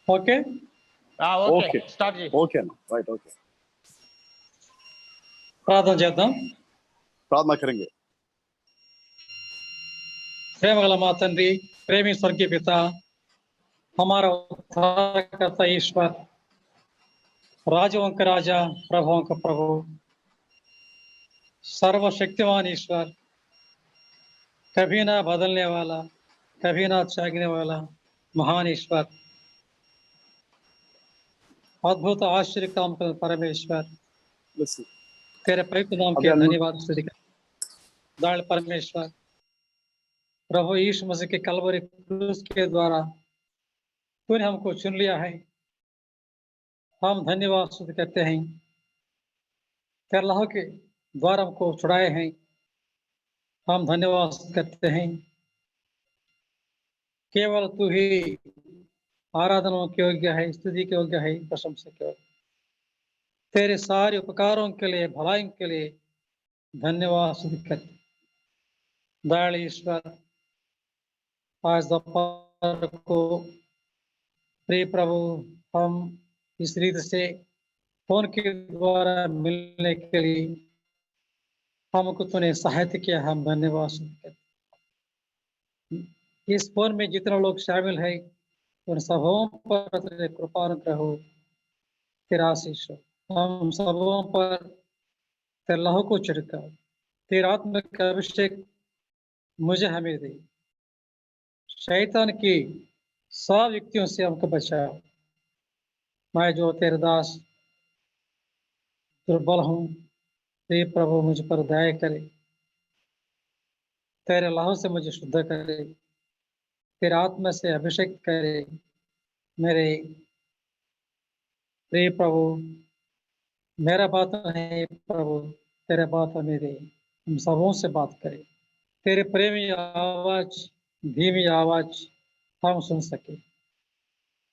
Okay okay start చేయి. Okay అన్న right okay प्रार्थना చేద్దాం. प्रार्थना करेंगे। प्रेमगల మా తండ్రి, प्रेमी स्वर्गीय पिता, हमारा उद्धारकर्ता ईश्वर, राजाओं का राजा, प्रभुओं का प्रभु, सर्वशक्तिमान ईश्वर, कभी ना बदलने वाला, कभी ना त्यागने वाला महान ईश्वर, अद्भुत आश्चर्य काम करने परमेश्वर, Listen. तेरे पवित्र नाम अभी के अनम्यूट धन्यवाद स्तुति दयाल परमेश्वर, प्रभु यीशु मसीह के कलवरी क्रूस के द्वारा तूने हमको चुन लिया है। हम धन्यवाद स्तुति करते हैं, तेरे लहू के द्वारा हमको छुड़ाए हैं। हम धन्यवाद स्तुति करते हैं। केवल तू ही आराधना के योग्य है, स्तुति के योग्य है, प्रशंसा के योग्य। तेरे सारे उपकारों के लिए, भलाई के लिए धन्यवाद स्तुति करते। दयाल ईश्वर, आज दोपहर को प्रिय प्रभु हम इस रीत से फोन के द्वारा मिलने के लिए हमको तूने सहायता किया, हम धन्यवाद करते। इस फोन में जितने लोग शामिल है उन सबों पर तेरे कृपा अनुग्रह हो, तेरा आशीष हो। हम सबों पर तेरे लहू को छिड़काओ, तेरा आत्मा का अभिषेक मुझे हमें दे। शैतान की सब युक्तियों से हमको बचाओ। मैं जो तेरे दास दुर्बल हूँ, हे प्रभु मुझ पर दया करे, तेरे लहू से मुझे शुद्ध करे, तेरे आत्मा से अभिषेक करे। मेरे प्रिय प्रभु, मेरा बात नहीं प्रभु, तेरे बात मेरे, हम सबों से बात करें। तेरे प्रेमी आवाज, धीमी आवाज हम सुन सके।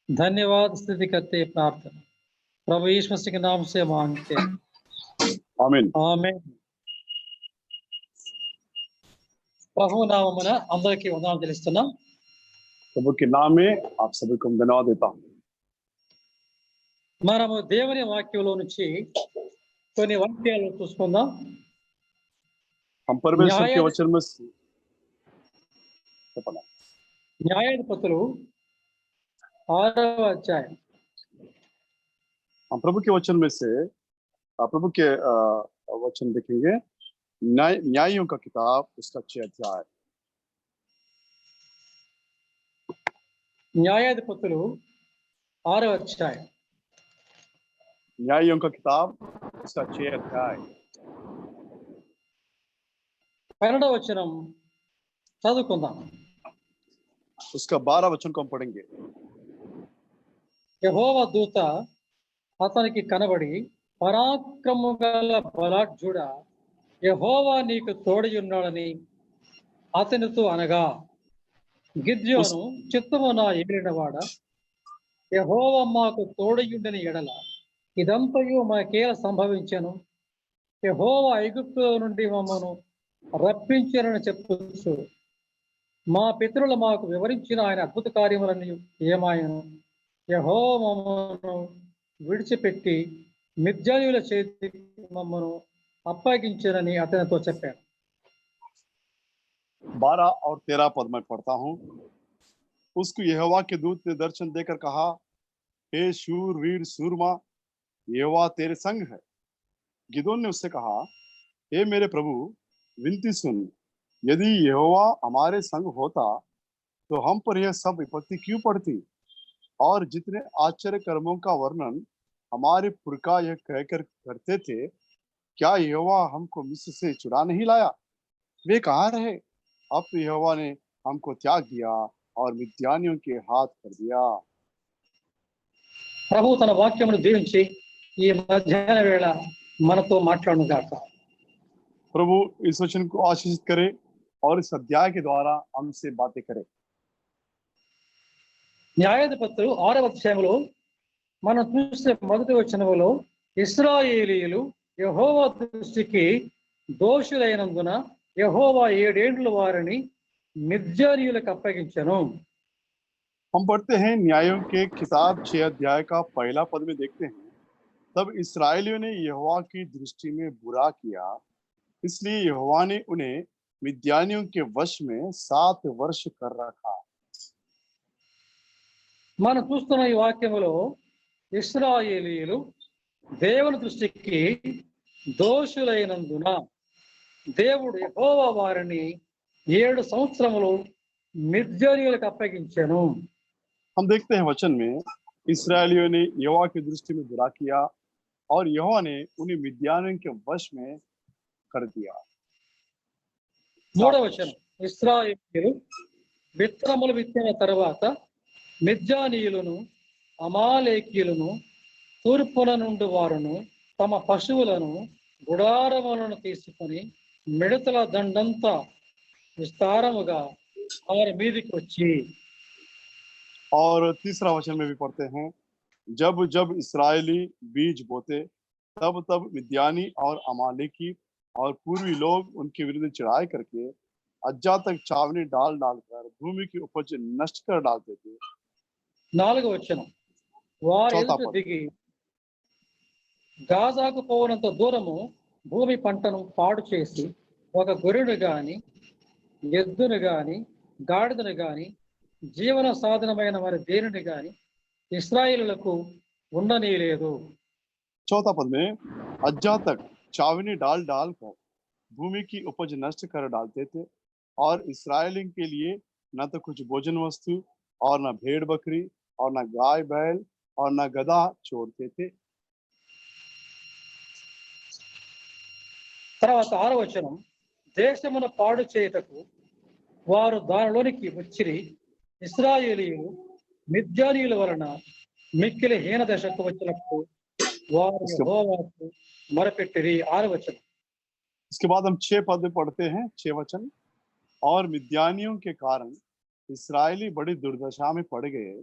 धन्यवाद स्तुति करते प्रार्थना प्रभु यीशु मसीह के नाम से मांगते हैं, आमीन। आमीन। ప్రభు నామమున అందరికీ వందనాలు తెలుస్తున్నాం। प्रभु के नाम में आप सभी को धन्यवाद देता हूँ। మనము దేవుని వాక్యంలో నుంచి కొన్ని వాక్యాలు చూసుకుందాం। हम परमेश्वर के वचन में న్యాయాధిపతులు 6వ అధ్యాయం। हम प्रभु के वचन में से प्रभु के वचन देखेंगे। न्यायों का किताब उसका 6 अध्याय। న్యాయాధిపతులు 6వ అధ్యాయం। न्यायों का किताब उसका 6 अध्याय। 12వ వచనం చదువుకుందాం। उसका 12 वचन को हम पढ़ेंगे। యెహోవా దూత అతనికి కనబడి, పరాక్రమము గల బలాఢ్యుడా, యెహోవా నీకు తోడై ఉన్నాడని అతనితో అనగా, గిద్యోను చిత్తమున ఏలినవాడ, యెహోవా మాకు తోడయుండని ఎడల ఇదంతయు మాకేలా సంభవించెను? యెహోవా ఐగుప్తులో నుండి మమ్మను రప్పించారని చెప్పుచు మా పితరులు మాకు వివరించిన ఆయన అద్భుత కార్యములన్నీ ఏమాయను? యెహోవా మమ్మను విడిచిపెట్టి మిద్యానీయుల చేతికి మమ్మను అప్పగించారని అతనితో చెప్పాడు। 12 और 13 पद में पढ़ता हूँ। उसको यहोवा के दूत ने दर्शन देकर कहा, हे शूर वीर सूरमा, यहोवा तेरे संग है। गिदोन ने उससे कहा, हे मेरे प्रभु विनती सुन, यदि यहोवा हमारे संग होता तो हम पर यह सब विपत्ति क्यों पड़ती? और जितने आश्चर्य कर्मों का वर्णन हमारे पुरखा यह कहकर करते थे, क्या यहोवा हमको मिस्र से छुड़ा नहीं लाया? वे कहाँ रहे? अब तो यहोवा ने हमको त्याग दिया और मिद्यानियों के हाथ कर दिया। ప్రభు తన వాక్యమును దీవించి ఈ మధ్యాహ్న వేళ మనతో మాట్లాడుగాక। प्रभु इस वचन को आशीषित करे और इस अध्याय के द्वारा हमसे बातें करे। న్యాయాధిపతులు 6వ అధ్యాయంలో మనం చూసే మొదటి వచనంలో, ఇశ్రాయేలీయులు యెహోవా దృష్టికి దోషులైనందున యెహోవా 7 ఏండ్లు వారిని మిద్యానీయులకు అప్పగించెను। हम पढ़ते हैं न्यायों के किताब 6 अध्याय का पहला पद में देखते हैं, तब इस्राएलियों ने यहोवा की दृष्टि में बुरा किया, इसलिए यहोवा ने उन्हें मिद्यानियों के वश में 7 वर्ष कर रखा। మనం చూస్తున్న ఈ వాక్యములో ఇశ్రాయేలీయులు దేవుని దృష్టికి దోషులైనందున దేవుడు యెహోవా వారిని 7 సంవత్సరములు మిద్యానీయులకు అప్పగించెను. हम देखते हैं वचन में इस्राएलियों ने यहोवा की दृष्टि में बुरा किया और यहोवा ने उन्हें मिद्यानियों के वश में कर दिया। మూడవ వచనం, ఇశ్రాయేలీయులు విత్తనములు విత్తిన తరువాత మిద్యానీయులను అమాలేకీయులను తూర్పున నుండి వారును తమ పశువులను గుడారములను తీసుకొని మిడతల దండంతా విస్తారముగా వారి మీదికి వచ్చి. और तीसरा वचन में भी पढ़ते हैं, जब जब इस्राएली बीज बोते तब तब मिद्यानी और अमालेकी और पूर्वी लोग उनके विरुद्ध चढ़ाई करके अज्जा तक छावनी डाल डालकर भूमि की उपज नष्ट कर डालते थे। నాలుగవ వచనం, వారి చౌथा ఎదుట पद, దిగి గాజాకు పోవనంత దూరము భూమి పంటను పాడు చేసి ఒక గొర్రెను గాని ఎద్దును గాని గాడిదను గాని జీవన సాధనమైన మరి దేనిని గాని ఇశ్రాయేలులకు ఉండనీయలేదు. चौथा पद में अज्जा तक छावनी डाल डाल कर भूमि की उपज नष्ट कर डालते थे और इस्राएलियों के लिए न तो कुछ भोजन वस्तु और न भेड़ बकरी और न गाय बैल और न गधा छोड़ते थे। తర్వాత ఆరవ వచనం, దేశమును పాడు చేయుటకు వారు దానిలోనికి వచ్చిరి, ఇశ్రాయేలీయులు మిద్యానీయుల వలన మిక్కిలి హీన దశకు వచ్చినప్పుడు వారు యెహోవాకు మొరపెట్టిరి. ఆరవ వచనం, इसके बाद हम 6 पद में पढ़ते हैं, 6 वचन, और मिद्यानियों के कारण इस्राएली बड़ी दुर्दशा में पड़ गए,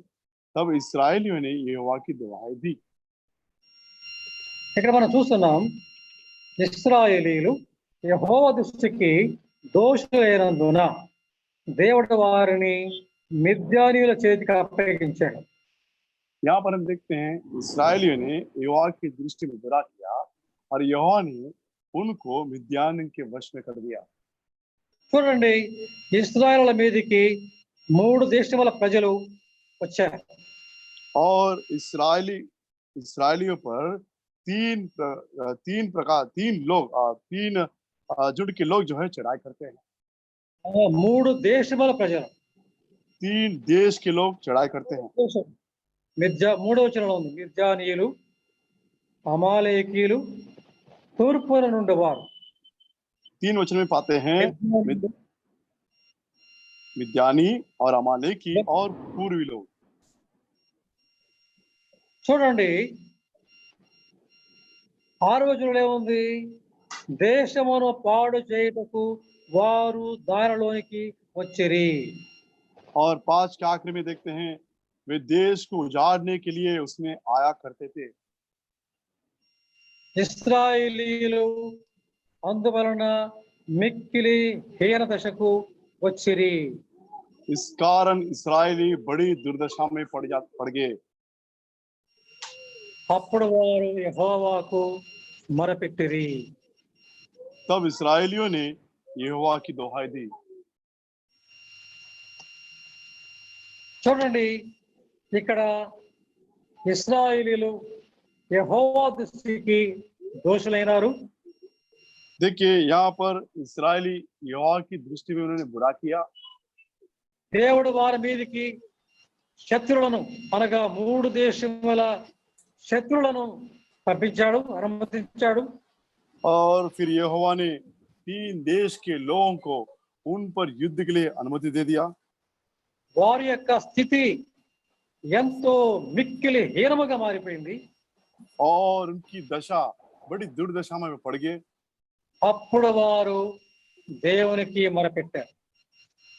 तब इस्राएलियों ने यहोवा की दुहाई दी। ఇక్కడ మనం చూస్తున్నాం, ఇశ్రాయేలీయులు యెహోవా దృష్టికి దోషులైనందున దేవుడు వారిని మిద్యానీయుల చేతికి అప్పగించాడు. यहाँ पर हम देखते हैं इस्राएलियों ने यहोवा की दृष्टि में बुरा किया और यहोवा ने उनको मिद्यान के वश में कर दिया। చూడండి, ఇశ్రాయేలుల మీదికి 3 దేశముల ప్రజలు వచ్చారు. और इस्राएलियों पर तीन लोग जुड़ के लोग जो है चढ़ाई करते हैं। 3 దేశముల ప్రజలు, 3 देश के लोग चढ़ाई करते हैं। మూడవ వచనంలో ఉంది, మిద్యానీయులు, అమాలేకీయులు, తూర్పున నుండి వారు. 3 वचन में पाते हैं मिद्यानी और अमालेकी और पूर्वी लोग। చూడండి, 6వ వచనంలో ఏముంది? దేశమును పాడు చేయుటకు వారు దానిలోనికి వచ్చిరి. और 5 के आखिर में देखते हैं वे देश को उजाड़ने के लिए उसमें आया करते थे। ఇశ్రాయేలీయులు అందువలన మిక్కిలి హీన దశకు వచ్చిరి. इस कारण इस्राएली बड़ी दुर्दशा में पड़ गए। అప్పుడు వారు యెహోవాకు మొరపెట్టిరి. तब इस्राएलियों ने यहोवा की दुहाई दी। చూడండి, ఇక్కడ ఇశ్రాయేలీయులు యెహోవా దృష్టికి దోషులైనారు. देखिए यहाँ पर इस्राएली यहोवा की दृष्टि में उन्होंने बुरा किया। దేవుడు వారి మీదకి శత్రువులను అనగా 3 దేశముల శత్రువులను పంపించాడు, అనుమతించాడు. और फिर यहोवा ने 3 देश के लोगों को उन पर युद्ध के लिए अनुमति दे दिया। వారి యొక్క స్థితి ఎంతో మిక్కిలి హీనముగా మారిపోయింది. और उनकी दशा बड़ी दुर्दशा में पड़ गए। అప్పుడు వారు దేవునికి మొరపెట్టారు.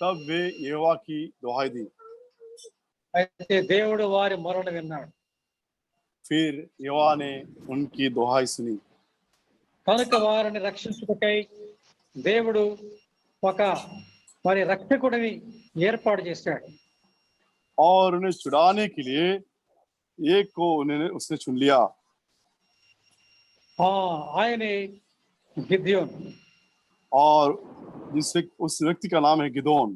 तब वे यहोवा की दुहाई दी। అయితే దేవుడు వారి మొరను విన్నాడు. फिर यहोवा ने उनकी दुहाई सुनी। కనుక వారిని రక్షించుటకై దేవుడు ఒక మరి రక్షకుడిని ఏర్పాటు చేశాడు. और उन्हें छुड़ाने के लिए एक को उसने चुन लिया। ఆయనే గిద్యోన్. और उस व्यक्ति का नाम है गिदोन।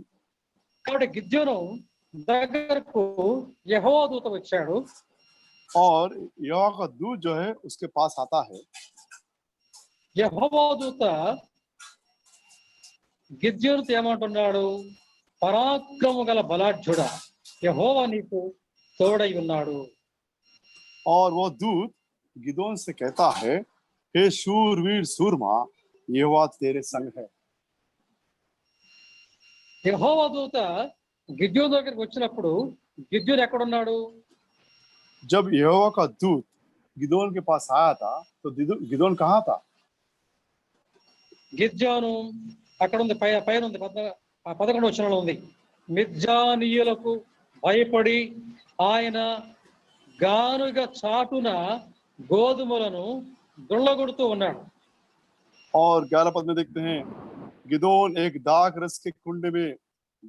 కాబట్టి గిద్యోను దగ్గరకు యెహోవా దూత వచ్చాడు. और यहोवा का दूत जो है उसके पास आता है। యెహోవా దూత గిద్యోనుతో ఏమంటున్నాడు? పరాక్రమము గల బలాఢ్యుడా, యెహోవా నీకు తోడై ఉన్నాడు. और वो दूत गिदोन से कहता है, हे शूरवीर सूरमा, यहोवा तेरे संग है। యెహోవా దూత గిద్యోను దగ్గరికి వచ్చినప్పుడు గిద్యోను ఎక్కడున్నాడు? जब यहोवा का दूत गिदोन के पास आया था तो गिदोन कहाँ था? గిద్యోను అక్కడ ఉంది, పైన ఉంది, 11వ వచనంలో ఉంది. మిద్యానీయులకు భయపడి ఆయన గానుగ చాటున గోధుమలను దుళ్ళగొడుతూ ఉన్నాడు. और 11 पद में देखते हैं, गिदोन एक दाख रस के कुंड में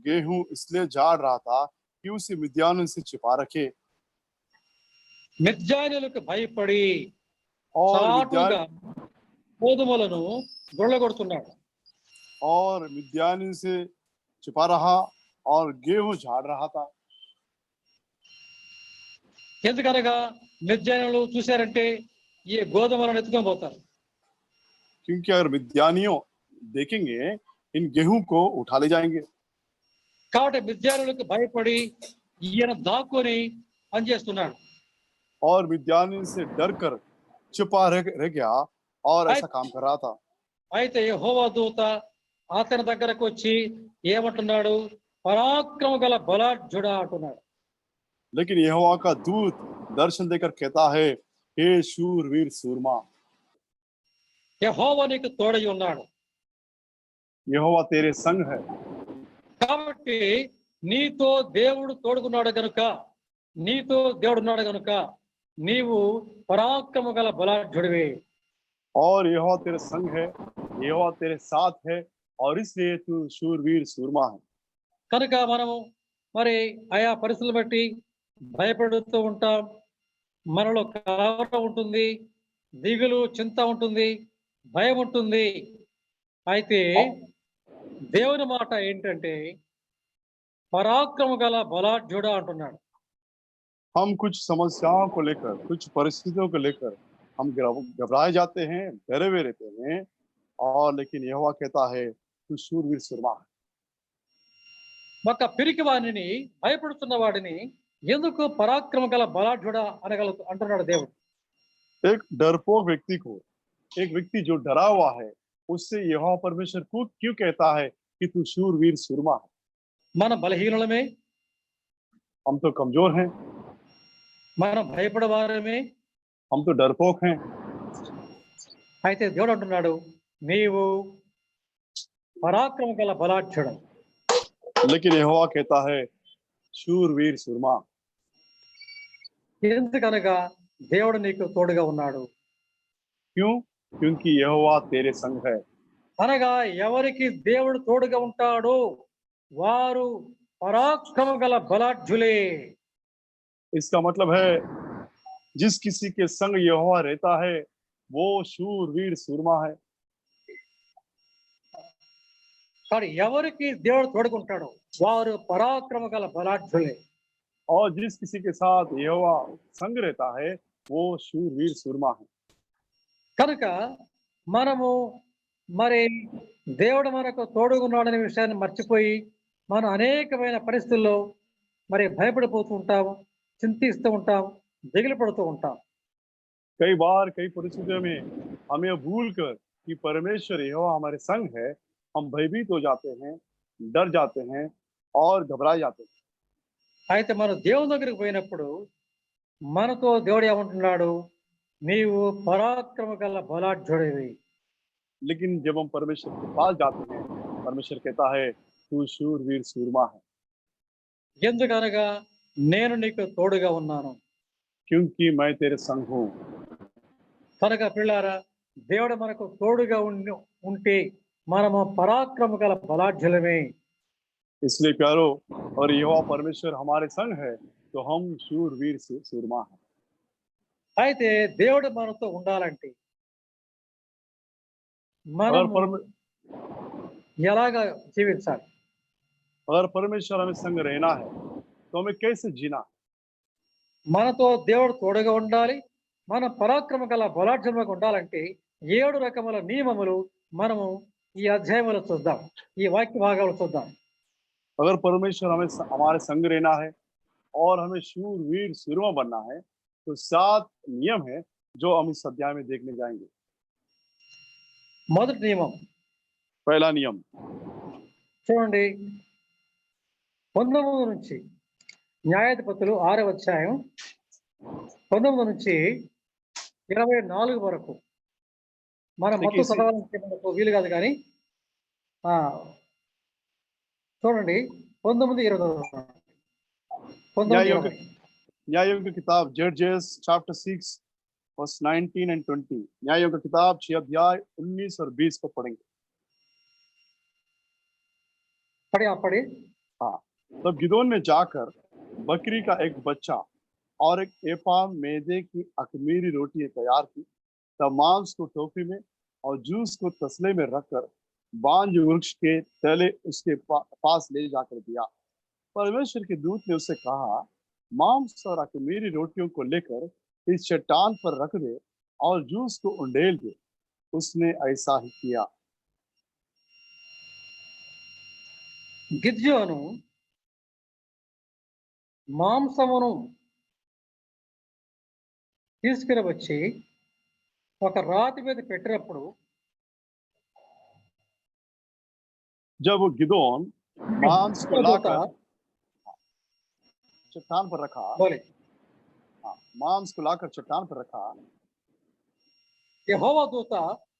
गेहूं इसलिए झाड़ रहा था कि उसे मिद्यानियों से छिपा रखे। మిద్యానీయులకు భయపడి और చాటుగా గోధుమలను దుళ్ళగొడుతున్నాడు. और मिद्यानियों से छिपा रहा और गेहूं झाड़ रहा था। ఎందుకనగా మిద్యానీయులు చూశారంటే ఈ గోధుమలను ఎత్తుకొని పోతారు. क्योंकि अगर मिद्यानियों देखेंगे इन गेहूं को उठा ले जाएंगे। కాబట్టి మిద్యానీయులకు భయపడి ఈయన దాక్కుని పనిచేస్తున్నాడు. और मिद्यानियों से डर कर छुपा रह गया और ऐसा काम कर रहा था। అయితే యెహోవా దూత అతని దగ్గరకు వచ్చి ఏమంటున్నాడు? పరాక్రమ గల బలాఢ్యుడా అంటున్నాడు. लेकिन यहोवा का दूत दर्शन देकर कहता है, हे शूरवीर सूरमा, యెహోవా నీకు తోడై ఉన్నాడు. यहोवा तेरे संग है। కాబట్టి నీతో దేవుడు తోడుకున్నాడు గనుక, నీతో దేవుడు ఉన్నాడు గనుక నీవు పరాక్రమ గల బలాఢ్యుడివి. और यहोवा तेरे संग है, यहोवा तेरे साथ है और इसलिए तू शूरवीर सूरमा है। కనుక మనము మరి ఆయా పరిస్థితులు బట్టి భయపడుతూ ఉంటాం. మనలో కలవరం ఉంటుంది, దిగులు, చింత ఉంటుంది, భయం ఉంటుంది. అయితే దేవుని మాట ఏంటంటే పరాక్రమ గల బలాఢ్యుడా అంటున్నాడు. हम कुछ समस्याओं को लेकर, कुछ परिस्थितियों को लेकर हम घबराए जाते हैं, डरे हुए रहते हैं, और लेकिन यहोवा कहता है तू शूरवीर सूरमा है। ఒక పిరికి వాడిని, భయపడుతున్న వాడిని ఎందుకు పరాక్రమ గల బలాఢ్యుడా అంటున్నాడు దేవుడు. एक डरपोक व्यक्ति को, एक व्यक्ति जो डरा हुआ है, उससे यहोवा परमेश्वर को क्यों कहता है कि तू शूरवीर सूरमा है? మన బలహీనులమే, हम तो कमजोर हैं, మనం భయపడవారమే. हम तो डरपोक हैं। అయితే దేవుడు అంటున్నాడు, నీవు పరాక్రమ గల బలాఢ్యుడు. लेकिन यहोवा कहता है शूरवीर सूरमा। ఎందుకనగా దేవుడు నీకు తోడుగా ఉన్నాడు. क्यों? क्योंकि यहोवा तेरे संग है। అనగా ఎవరికి దేవుడు తోడుగా ఉంటాడో వారు పరాక్రమ గల బలాఢ్యులే. इसका मतलब है जिस किसी के संग यहोवा रहता है वो शूरवीर सूरमा है। కానీ ఎవరికి దేవుడు తోడుకుంటాడో వారు పరాక్రమ గల బలాఢ్యులే. और जिस किसी के साथ यहोवा संग रहता है वो शूरवीर सूरमा है। కనుక మనము మరి దేవుడు మనకు తోడుగున్నాడనే విషయాన్ని మర్చిపోయి మనం అనేకమైన పరిస్థితుల్లో మరి భయపడిపోతూ ఉంటాము, చింతిస్తూ ఉంటాం, దిగులు పడుతూ ఉంటాం. कई बार कई परिस्थितियों में हम यह भूल कर कि परमेश्वर यहोवा हमारे संग है, हम भयभीत हो जाते हैं, डर जाते हैं और घबरा जाते हैं। అయితే మనం దేవుని దగ్గరికి పోయినప్పుడు మనతో దేవుడు ఏమంటున్నాడు? నీవు పరాక్రమ గల బలాఢ్యుడివి. लेकिन जब हम परमेश्वर के पास जाते हैं, परमेश्वर कहता है तू शूरवीर सूरमा है। ఎందుకనగా నేను నీకు తోడుగా ఉన్నాను. क्योंकि मैं तेरे संग हूँ। కనుక పిల్లారా, దేవుడు మనకు తోడుగా ఉంటే మనము పరాక్రమ గల బలాఢ్యులమే. इसलिए प्यारो, और यहोवा परमेश्वर हमारे संग है तो हम शूरवीर से सूरमा है। అయితే దేవుడు మనతో ఉండాలంటే अगर మనము ఎలాగా జీవించాలి? अगर परमेश्वर हमें संग रहना है तो हमें कैसे जीना है? మనతో దేవుడు తోడుగా ఉండాలి. మన పరాక్రమ గల బలాఢ్యముగా ఉండాలంటే 7 రకముల నియమములు మనము ఈ అధ్యాయములో చూద్దాం. ఈ వాక్య భాగాలు చూద్దాం. अगर परमेश्वर हमें हमारे संग रहना है और हमें शूरवीर सूरमा बनना है तो 7 नियम है जो हम इस अध्याय में देखने जाएंगे। మొదటి నియమం पहला नियम చూడండి, 19 నుంచి న్యాయాధిపతులు 6వ అధ్యాయం 19 నుంచి 24 వరకు. మనం మొత్తం देखिए, చదవాలంటే మనకు వీలు కాదు కానీ చూడండి 19, 20. 19, 20. न्यायों की किताब जजेस चैप्टर 6 वर्स 19 एंड 20। न्यायों की किताब 6 अध्याय 19 और 20 को पढ़ेंगे। पढ़े। हाँ, तब गिदोन ने जाकर बकरी का एक बच्चा और एक एपा मैदे की अखमीरी रोटी तैयार की। तब मांस को टोकरी में और जूस को तसले में रखकर बांज वृक्ष के तले उसके पास ले जाकर दिया। परमेश्वर के दूत ने उससे कहा, मांस और अखमीरी रोटियों को लेकर इस चट्टान पर रख दे और जूस को उंडेल दे। उसने ऐसा ही किया। గిద్యోను మాంసమును తీసుకుని వచ్చి ఒక రాతి మీద పెట్టినప్పుడు, जब वो गिदोन मांस को लाकर चट्टान पर रखा, मांस को लाकर चट्टान पर रखा, యెహోవా దూత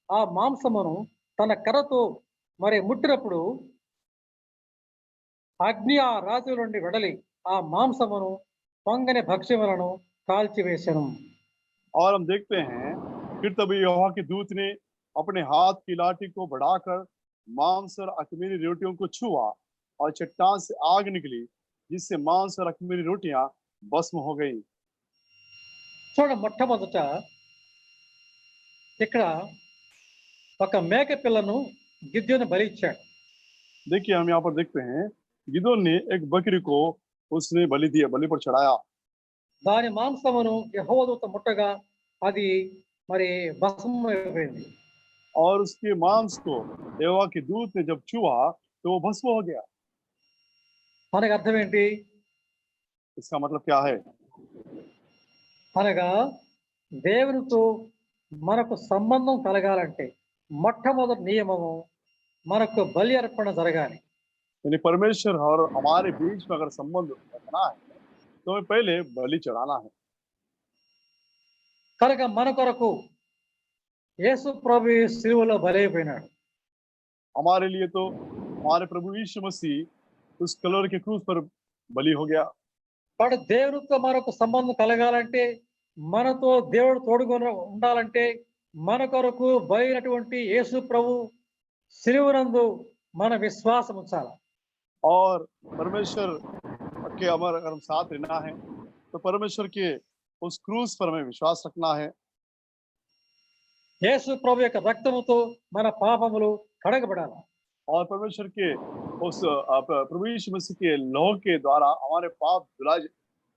ఆ మాంసమును తన కర్రతో మరి ముట్టినప్పుడు అగ్ని ఆ రాతి నుండి వెడలి ఆ మాంసమును పొంగని భక్ష్యములను కాల్చివేసెను. और हम देखते हैं फिर तभी यहोवा के दूत ने अपने हाथ की लाठी को बढ़ाकर मांस और अखमीरी रोटियों को छुआ और चट्टान से आग निकली, जिससे मांस और अखमीरी रोटियां भस्म हो गई। చూడ మొట్టమొదట ఇక్కడ ఒక మేక పిల్లను గిద్యోను బలి ఇచ్చాడు. देखिए, हम यहाँ पर देखते हैं गिदोन ने एक बकरी को उसने बलि दिया, बलि पर चढ़ाया। దాని మాంసమును యెహోవా దూత ముట్టగా అది మరి భస్మమైపోయింది. और उसके मांस को यहोवा के दूत ने जब छुआ तो वो भस्म हो गया। మనకు అర్థం ఏంటి? इसका मतलब क्या है? అనగా దేవునితో మనకు సంబంధం కలగాలంటే మొట్టమొదటి నియమము మనకు బలి అర్పణ జరగాలి. यानी परमेश्वर और हमारे बीच में अगर संबंध रखना है तो हमें पहले बलि चढ़ाना है। కనుక మన కొరకు యేసు ప్రభు సిలువలో బలైపోయినాడు. हमारे लिए तो हमारे प्रभु यीशु मसीह उस कलवरी के क्रूस पर बलि हो गया। కాబట్టి దేవునితో మనకు సంబంధం కలగాలంటే, మనతో దేవుడు తోడుగా ఉండాలంటే మన కొరకు బలైనటువంటి యేసు ప్రభు సిలువనందు మన విశ్వాసం ఉంచాలి. और परमेश्वर के अगर हम साथ रहना है तो परमेश्वर के उस क्रूस पर हमें विश्वास रखना है। యేసు ప్రభు యొక్క రక్తముతో మన పాపములు కడగబడాలి. और परमेश्वर के उस प्रभु यीशु मसीह के लहू के द्वारा हमारे पाप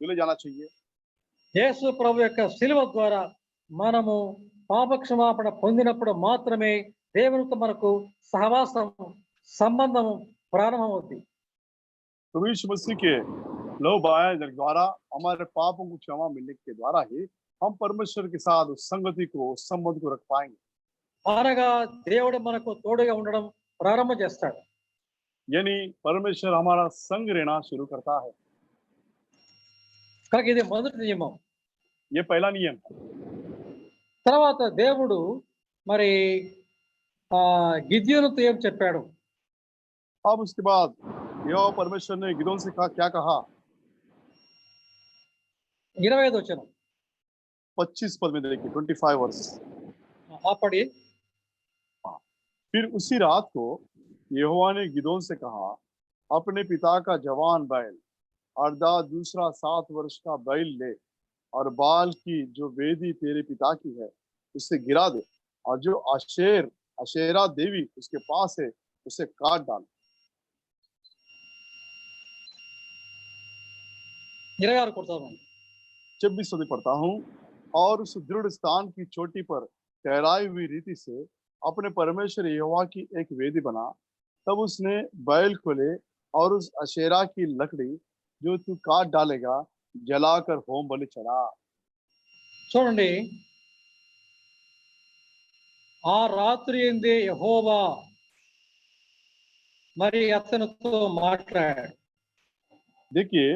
धुले जाना चाहिए। యేసు ప్రభు యొక్క సిలువ ద్వారా మనము పాప క్షమాపణ పొందినప్పుడు మాత్రమే దేవునితో మనకు సహవాసం సంబంధం ప్రారంభమవుతుంది. प्रभु यीशु मसीह के लहू बहाने द्वारा हमारे पापों को क्षमा मिलने के द्वारा ही हम परमेश्वर के साथ उस संगति को, उस संबंध को रख पाएंगे। అనగా దేవుడు మనకు తోడుగా ఉండడం ప్రారంభం చేస్తాడు. यानी परमेश्वर हमारा संग रहना शुरू करता है। కనుక ఇది మొదటి నియమం. ये पहला नियम है। తర్వాత దేవుడు మరి గిద్యోనుతో ఏం చెప్పాడు? अब उसके बाद यहोवा परमेश्वर ने गिदोन से क्या कहा? 25వ వచనం 25 पद में देखिए, 25 वर्ष। పడి फिर उसी रात को यहोवा ने गिदोन से कहा, अपने पिता का जवान बैल अर्थात दूसरा 7 वर्ष का बैल ले और बाल की जो वेदी तेरे पिता की है उसे गिरा दे और जो अशेरा देवी उसके पास है उसे काट डाल। 26 కొడతాము 26 में पढ़ता हूँ। और उस दृढ़ स्थान की चोटी पर ठहराई हुई रीति से अपने परमेश्वर यहोवा की एक वेदी बना। तब उसने बैल को ले और उस अशेरा की लकड़ी जो तू काट डालेगा जलाकर होम बलि चढ़ा। చూడండి ఆ రాత్రి ఎందే యెహోవా మరి అతనితో మాట్లాడాడు। देखिए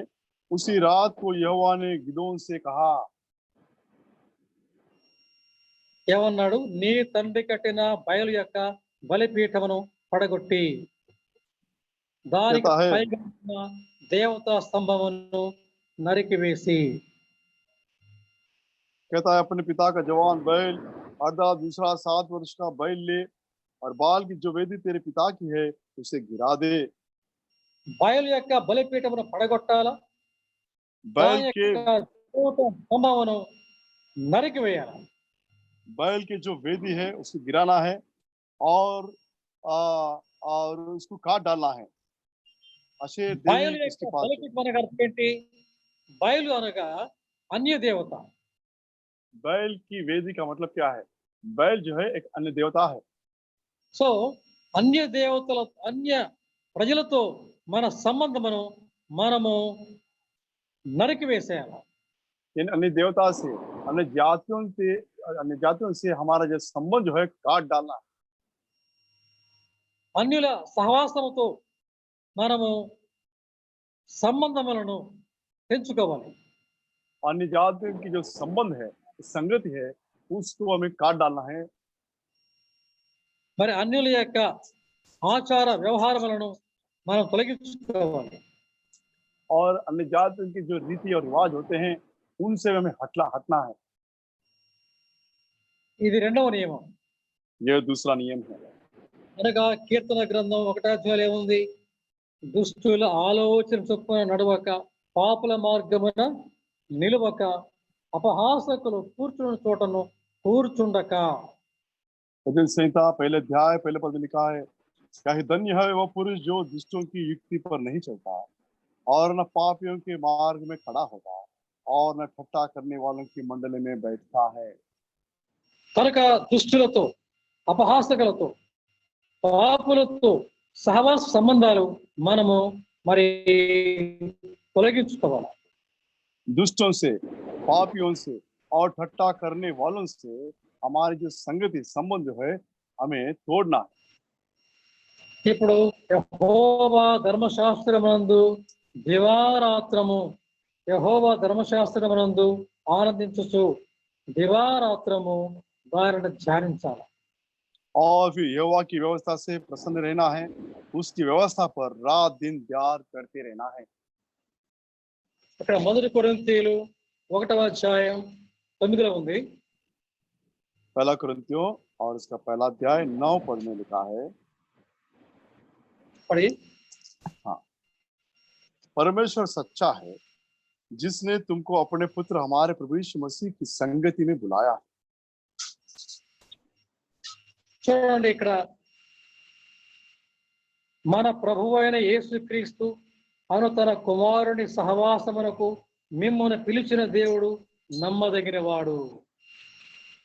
उसी रात को यहोवा ने गिदोन से कहा। ఏమన్నాడు? నీ తండ్రి కట్టిన బయలు యొక్క బలిపీఠమును పడగొట్టి దానికి कहता है పైగా ఉన్న దేవతా స్తంభమును నరికివేసి कहता है अपने पिता का जवान बैल अर्थात दूसरा 7 वर्ष का बैल ले और बाल की जो वेदी तेरे पिता की है उसे गिरा दे। బయలు యొక్క బలిపీఠమును పడగొట్టాలా, बैल దాని के యొక్క దేవతా స్తంభమును నరికివేయాలి। बैल के जो वेदी है उसको गिराना है और आ, और उसको काट डालना है। अशेर బయలు देवी యొక్క उसके पास है। బలిపీఠం అనగా అర్థం ఏంటి? బయలు అనగా అన్య దేవత। बैल की वेदी का मतलब क्या है? बैल जो है एक अन्य देवता है। సో అన్య దేవతల అన్య ప్రజలతో మన సంబంధమును మనము నరికివేసేయాలి। इन अन्य देवता से अन्य जातियों से हमारा जो संबंध जो है काट डालना है। అన్యుల సహవాసముతో మనము సంబంధములను పెంచుకోవాలి। अन्य जातियों की जो संबंध है संगति है उसको हमें काट डालना है। మరి అన్యుల యొక్క ఆచార వ్యవహారములను మనం తొలగించుకోవాలి। और अन्य जातियों के जो रीति और रिवाज होते हैं उनसे हमें हटना है। ఇది రెండవ నియమం। यह दूसरा नियम है। అనగా కీర్తన గ్రంథం 1వ అధ్యాయంలో ఏముంది? దుష్టుల ఆలోచన చొప్పున నడవక, పాపుల మార్గమున నిలువక, అపహాసకులు కూర్చున్న చోటను కూర్చుండక। भजन संहिता पहले अध्याय पहले पद में लिखा है, क्या ही धन्य है वह पुरुष जो दुष्टों की युक्ति पर नहीं चलता और न पापियों के मार्ग में खड़ा होता और न ठट्टा करने वालों की मंडली में बैठता है। కనుక దుష్టులతో, అపహాసకులతో, పాపులతో సహవాస సంబంధాలు మనము మరి తొలగించుకోవాలి। दुष्टों से, पापियों से और ठट्टा करने वालों से हमारी जो संगति संबंध जो है हमें तोड़ना है। ఇప్పుడు యెహోవా ధర్మశాస్త్రమునందు దివారాత్రము యెహోవా ధర్మశాస్త్రమునందు ఆనందించుచు దివారాత్రము దానిని ధ్యానించాలి। और फिर यहोवा की व्यवस्था से प्रसन्न रहना है, उसकी व्यवस्था पर रात दिन ध्यान करते रहना है। ఇక్కడ 1 కొరింథీయులు 1వ అధ్యాయం 9లో ఉంది। पहला कुरिन्थियों और इसका पहला अध्याय 9 पद में लिखा है। పడి हाँ, परमेश्वर सच्चा है जिसने तुमको अपने पुत्र हमारे प्रभु यीशु मसीह की संगति में बुलाया। చూడండి, ఇక్కడ మన ప్రభువు అయిన యేసుక్రీస్తు అను తన కుమారుని సహవాసమునకు మిమ్మును పిలిచిన దేవుడు నమ్మదగినవాడు।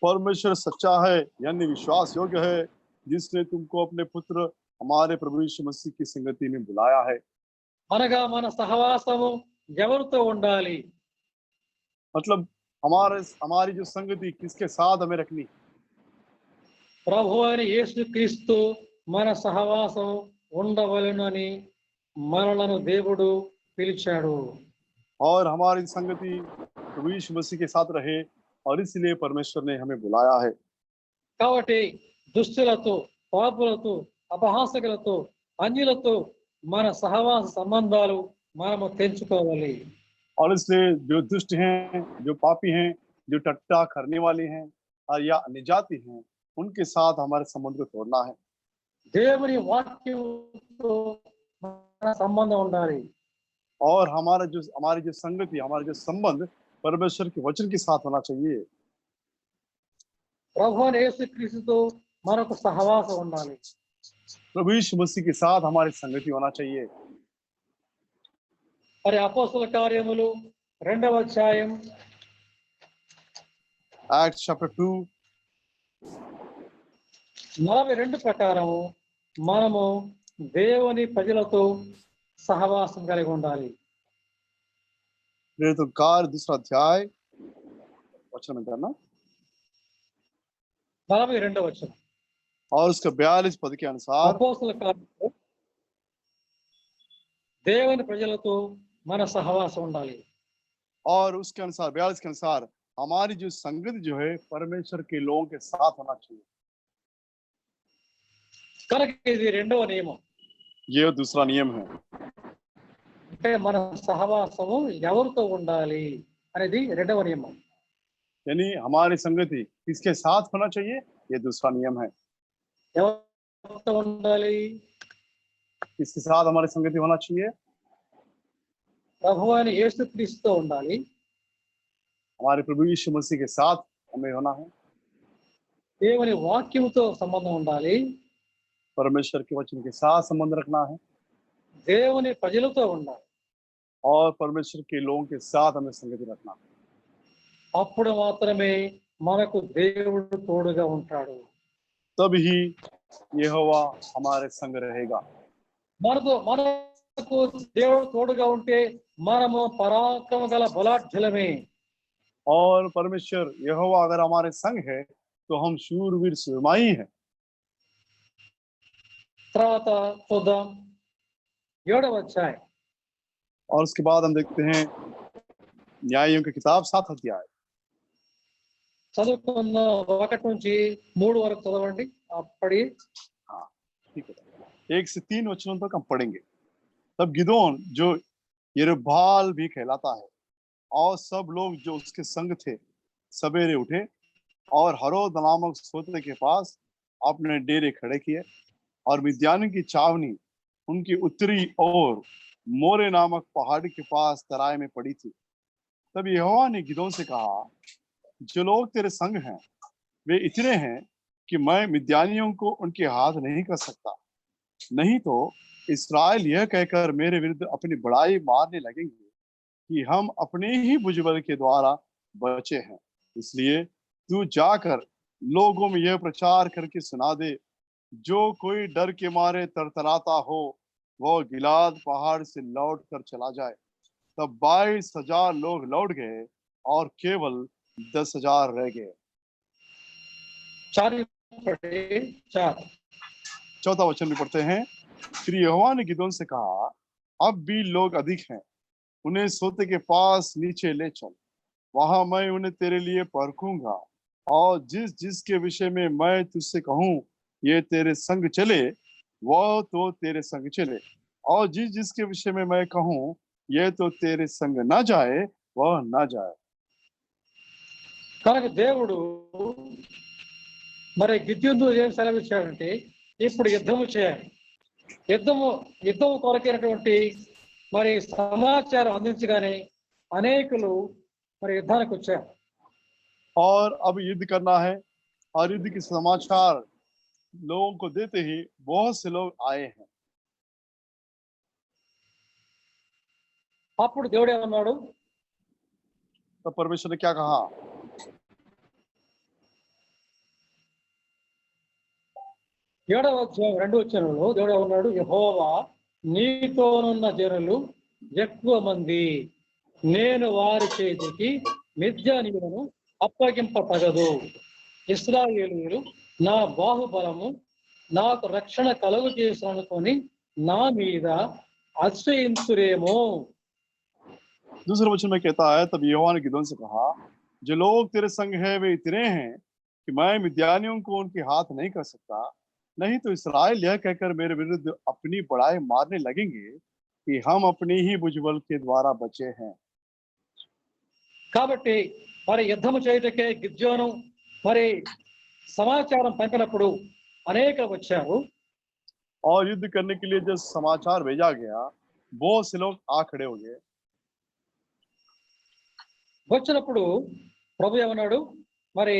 परमेश्वर सच्चा है यानी विश्वास योग्य है जिसने तुमको अपने पुत्र हमारे प्रभु यीशु मसीह की संगति में बुलाया है। అనగా మన సహవాసము ఎవరితో ఉండాలి? मतलब हमारी जो संगति किसके साथ हमें रखनी? ప్రభువు అయిన యేసుక్రీస్తు మన సహవాసం ఉండవలెనని మనలను దేవుడు పిలిచాడు। और हमारी संगति प्रभु यीशु मसीह के साथ रहे और इसलिए परमेश्वर ने हमें बुलाया है। కాబట్టి దుష్టులతో, పాపులతో, అపహాసకులతో, అన్యులతో మన సహవాస సంబంధాలు మనము తెంచుకోవాలి। और इसलिए जो दुष्ट हैं, जो पापी हैं, जो टट्टा करने वाले हैं और या निजाती हैं, उनके साथ हमारे संबंध को तोड़ना है। దేవుని వాక్యంతో మన సంబంధం ఉండాలి. और हमारी जो संगति, हमारा जो संबंध परमेश्वर के वचन के साथ होना चाहिए। ప్రభు అయిన యేసుక్రీస్తుతో మనకు సహవాసం ఉండాలి. प्रभु यीशु मसीह के साथ हमारी संगति होना चाहिए। మరి అపోస్తల కార్యములు 2వ అధ్యాయం Acts chapter 2 42 ప్రకారం మనము దేవుని ప్రజలతో సహవాసం కలిగి ఉండాలి. प्रेरितों का कार्य 2 अध्याय वचन में करना 42వ వచనం. और उसका 42 पद के अनुसार అపోస్తల కార్యములు దేవుని ప్రజలతో మన సహవాసం ఉండాలి. और उसके अनुसार 42 के अनुसार हमारी जो संगति जो है परमेश्वर के लोगों के साथ होना चाहिए। కనుక ఇది రెండవ నియమం. ये दूसरा नियम है। అంటే మన సహవాసము ఎవరితో ఉండాలి అనేది రెండవ నియమం. यानी हमारी संगति किसके साथ होना चाहिए, ये दूसरा नियम है। ఎవరితో ఉండాలి? किसके साथ हमारी संगति होना चाहिए? ప్రభు అయిన యేసుక్రీస్తుతో ఉండాలి. हमारे प्रभु यीशु मसीह के साथ हमें होना है। దేవుని వాక్యముతో సంబంధం ఉండాలి. परमेश्वर के वचन के साथ संबंध रखना है దేవుని ప్రజలతో ఉండాలి. और परमेश्वर के लोगों के साथ हमें संगति रखना है। అప్పుడు మాత్రమే మనకు దేవుడు తోడుగా ఉంటాడు. तब ही यहोवा हमारे संग रहेगा। మనకు దేవుడు తోడుగా ఉంటే మనము పరాక్రమ గల బలాఢ్యులమే. और परमेश्वर यहोवा अगर हमारे संग है तो हम शूरवीर सुरमाई हैं। తర్వాత చూద్దాం 7వ అధ్యాయం. और उसके बाद हम देखते हैं न्यायों की किताब 7 अध्याय। చదువుకున్న 1 నుంచి 3 వరకు చదవండి. అప్పటి हाँ ठीक है, 1 से 3 वचनों तक हम पढ़ेंगे। तब गिदोन जो यरूब्बाल भी कहलाता है और सब लोग जो उसके संग थे सवेरे उठे और हरोद नामक सोते के पास अपने डेरे खड़े किए और मिद्यान की चावनी उनकी उत्तरी ओर मोरे नामक पहाड़ी के पास तराई में पड़ी थी। तब यहोवा ने गिदोन से कहा, जो लोग तेरे संग हैं वे इतने हैं कि मैं मिद्यानियों को उनके हाथ नहीं कर सकता, नहीं तो इस्राएल यह कहकर मेरे विरुद्ध अपनी बड़ाई मारने लगेंगे कि हम अपने ही भुजबल के द्वारा बचे हैं। इसलिए तू जाकर लोगों में यह प्रचार करके सुना दे, जो कोई डर के मारे तरतराता हो वो गिलाद पहाड़ से लौट कर चला जाए। तब 22,000 लोग लौट गए और केवल 10,000 रह गए। 4 चौथा वचन भी पढ़ते हैं। फिर यहोवा ने गिदोन से कहा, अब भी लोग अधिक हैं, उन्हें सोते के पास नीचे ले चल, वहां मैं उन्हें तेरे लिए परखूंगा और जिस जिसके विषय में मैं तुझसे कहूं ये तेरे संग चले वो तो तेरे संग चले, और जिस जिसके विषय में मैं कहूं ये तो तेरे संग ना जाए वह ना जाए। కనుక దేవుడు మరి గిద్యోనుతో ఏం సెలవిచ్చాడంటే, ఇప్పుడు యుద్ధము చేయాలి. యుద్ధము కొరకైనటువంటి మరి సమాచారం అందించగానే అనేకులు మరి యుద్ధానికి వచ్చారు. और अब युद्ध करना है और युद्ध के समाचार लोगों को देते ही बहुत से लोग आए हैं। అప్పుడు దేవుడు ఏమన్నాడు? तो परमेश्वर ने क्या कहा? 7వ అధ్యాయం 2వ వచనంలో దేవుడు ఏమన్నాడు? యెహోవా నీతోనున్న జనులు ఎక్కువ మంది, నేను వారి చేతికి మిద్యానీయులను అప్పగింపతగదు. ఇశ్రాయేలీయులు నా బాహుబలము నాకు రక్షణ కలుగు చేసిననుకొని నా మీద అతిశయించురేమో. दूसरे वचन में कहता है, तब यहोवा ने गिदोन से कहा, जो लोग तेरे संग है वे इतने हैं कि मैं मिद्यानियों को उनके हाथ नहीं कर सकता, नहीं तो इस्राएल यह कहकर मेरे विरुद्ध अपनी बड़ाई मारने लगेंगे कि हम अपने ही भुजबल के द्वारा बचे हैं। కాబట్టి మరి యుద్ధము చేయటకే గిద్యోను మరి సమాచారం పంపినప్పుడు అనేక వచ్చారు. और युद्ध करने के लिए जब समाचार भेजा गया, बहुत से लोग आ खड़े हो गए। వచ్చినప్పుడు ప్రభు ఏమన్నాడు, మరి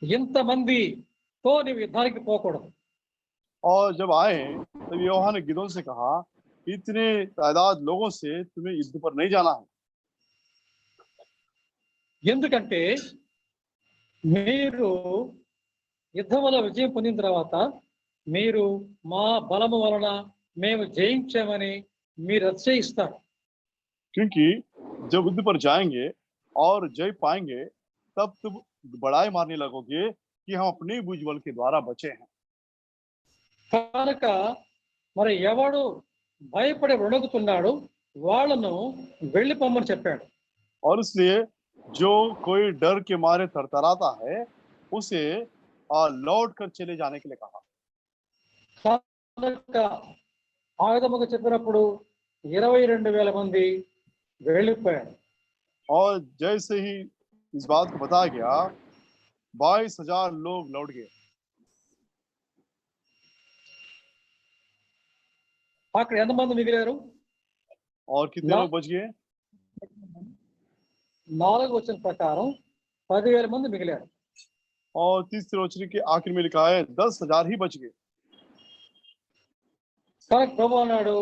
ఇంతమందితో నీవు యుద్ధానికి పోకూడదు. और जब आए तब यूहन्ना ने गिदोन से कहा, इतने तादाद लोगों से तुम्हें युद्ध पर नहीं जाना है, ఎందుకంటే మీరు యుద్ధంలో విజయం పొందిన తర్వాత మీరు మా బలము వలన మేము జయించామని మీరు అతిశయిస్తారు. क्योंकि जब युद्ध पर जाएंगे और जय पाएंगे तब तुम बड़ाई मारने लगोगे कि हम अपने भुजबल के द्वारा बचे हैं। కనుక మరి ఎవడు భయపడి వణుకుతున్నాడు వాళ్ళను వెళ్ళిపోమని చెప్పాడు. और इसलिए जो कोई डर के मारे थरथराता है उसे लौट कर चले जाने के लिए कहा। కనుక ఆయుధముగా చెప్పినప్పుడు 22,000 మంది వెళ్ళిపోయారు. और जैसे ही इस बात को बताया गया, 22,000 लोग लौट गए। అక్కడ ఎంతమంది మిగిలారు? और कितने लोग बच गए? 4వ వచనం ప్రకారం 10,000 మంది మిగిలారు. और तीसरे वचन के आखिर में लिखा है 10,000 ही बच गए। కనుక ప్రభు అన్నాడు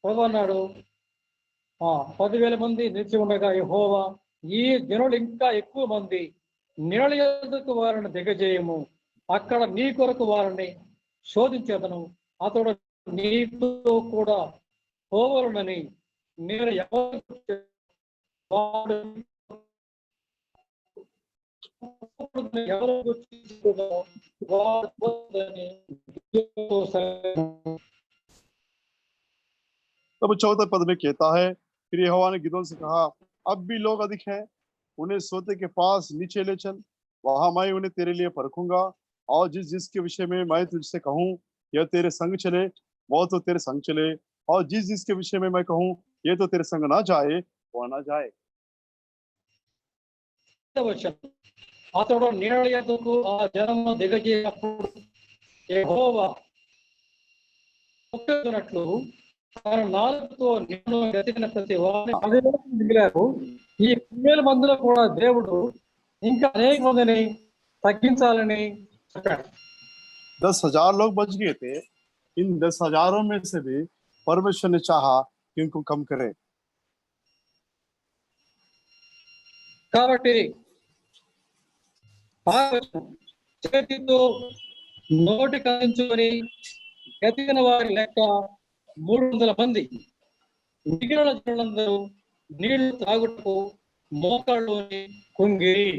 10,000 మంది నిలిచి ఉండగా యెహోవా, ఈ జనులు ఇంకా ఎక్కువ మంది నీళ్ళ యొద్దకు వారిని దిగజేయము, అక్కడ నీ కొరకు వారిని శోధించేదను, అతడు నీతో కూడా పోవలనని నేను ఎవరు तब 14 पद में कहता है, फिर यहोवा ने गिदोन से कहा, अब भी लोग अधिक हैं, उन्हें सोते के पास नीचे ले चल, वहां मैं उन्हें तेरे लिए परखूंगा, और जिस जिसके विषय में मैं तुझसे कहूँ यह तेरे संग चले, वो तो तेरे संग चले, और जिस जिसके विषय में मैं कहूँ ये तो तेरे संग ना जाए, वह ना जाए। అతడు నీళ్ళ యొద్దకు ఆ జనము దిగజేయనప్పుడు యెహోవా ఒప్పుకున్నట్లు తన నాలుకతో నిన్ను వెతికిన ప్రతి వారిని 10,000 మిగిలారు. ఈ 10,000 మందిలో కూడా దేవుడు ఇంకా అనేక మందిని తగ్గించాలని చెప్పాడు. 10,000 लोग बच गए थे। इन 10,000 में से भी परमेश्वर ने चाहा कि उनको कम करे। కాబట్టి చేతితో నోటికి అందించుకొని ఎతికిన వారి లెక్క 300 మంది. మిగిలిన జనులందరూ నీళ్లు తాగుటకు మోకాళ్ళలోని కుంగిరి.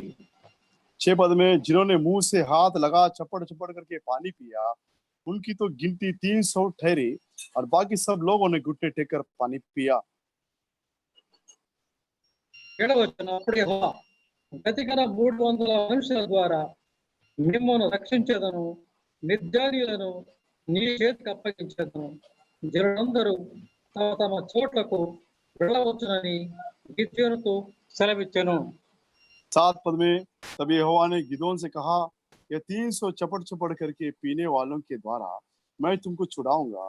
6 पद में जिन्होंने मुंह से हाथ लगा चपड़ चपड़ करके पानी पिया, उनकी तो गिनती 300 ठहरी, और बाकी सब लोगों ने घुटने टेक कर पानी पिया। అప్పుడు యెహోవా, వెతికిన 300 మనుషుల ద్వారా మిమ్మును రక్షించేదను, నిర్జానీయులను నీ చేతికి అప్పగించేదను, జనులందరూ తమ తమ చోట్లకు వెళ్ళవచ్చునని గిద్యోనుతో సెలవిచ్చెను. 7 पद में तब यहोवा ने गिदोन से कहा, यह 300 चपड़ चपड़ करके पीने वालों के द्वारा मैं तुमको छुड़ाऊंगा,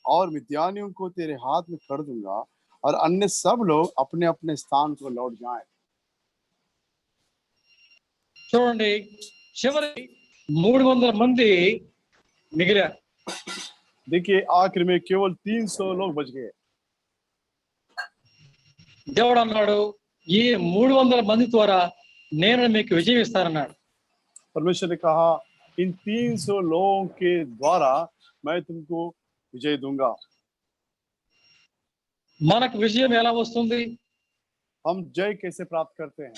और मिद्यानियों को तेरे हाथ में कर दूंगा, और अन्य सब लोग अपने अपने स्थान को लौट जाएं। చూడండి, చివరి 300 మంది మిగిలారు. देखिए आखिर में केवल 300 लोग बच गए। దేవుడు అన్నాడు, ఈ 300 మంది ద్వారా నేను మీకు విజయం ఇస్తానన్నాడు. परमेश्वर ने कहा, इन 300 लोगों के द्वारा मैं तुमको विजय दूंगा। మనకు విజయం ఎలా వస్తుంది? हम जय कैसे प्राप्त करते हैं?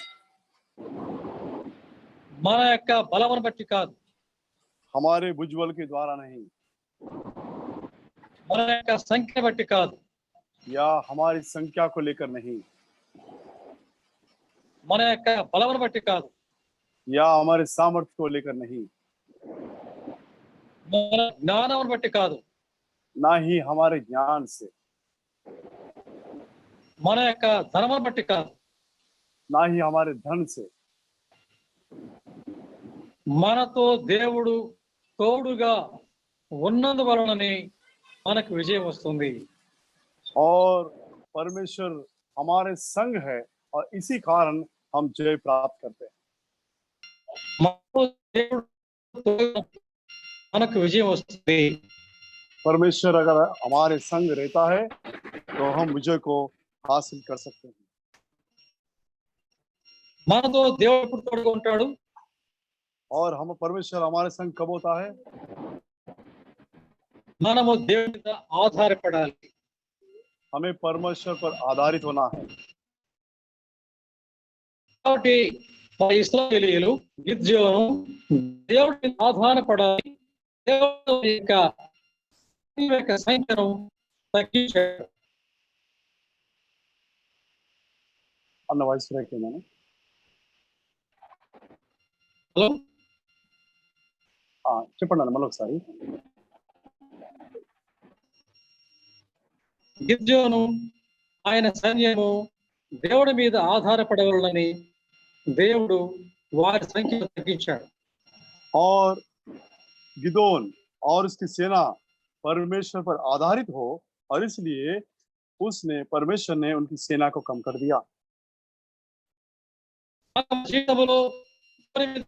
మన యొక్క బలమును బట్టి కాదు, हमारे भुजबल के द्वारा नहीं, మన యొక్క సంఖ్య బట్టి కాదు, या हमारी संख्या को लेकर नहीं, మన యొక్క బలమును బట్టి కాదు, या हमारे सामर्थ्य को लेकर नहीं, మన జ్ఞానమును బట్టి కాదు, ना ही हमारे ज्ञान से, మన యొక్క ధనమును బట్టి కాదు, ना ही हमारे धन से, మనతో దేవుడు తోడుగా ఉన్నందువలననే మనకు విజయం వస్తుంది. और परमेश्वर हमारे संग है और इसी कारण हम जय प्राप्त करते हैं। మనకు దేవుడు తోడుగా మనకు విజయం వస్తుంది. परमेश्वर अगर हमारे संग रहता है तो हम विजय को हासिल कर सकते हैं। మనతో దేవుడు ఎప్పుడు తోడుగా ఉంటాడు? और हम परमेश्वर हमारे संग कब होता है? మనము దేవుని మీద ఆధారపడాలి. हमें परमेश्वर पर आधारित होना है। కాబట్టి ఇశ్రాయేలీయులు గిద్యోను దేవుడి మీద ఆధారపడాలి. దేవుడి యొక్క సంఖ్యను తగ్గించాడు. అన్న వాయిస్ బ్రేక్ అయిందని. హలో చెప్పండి అన్న మళ్ళీ ఒకసారి. గిద్యోను ఆయన సైన్యము దేవుడి మీద ఆధారపడవలనని దేవుడు వారి సంఖ్యను తగ్గించాడు. और गिदोन और उसकी सेना परमेश्वर पर आधारित हो और इसलिए उसने परमेश्वर ने उनकी सेना को कम कर दिया। మన జీవితంలో దేవుడి మీద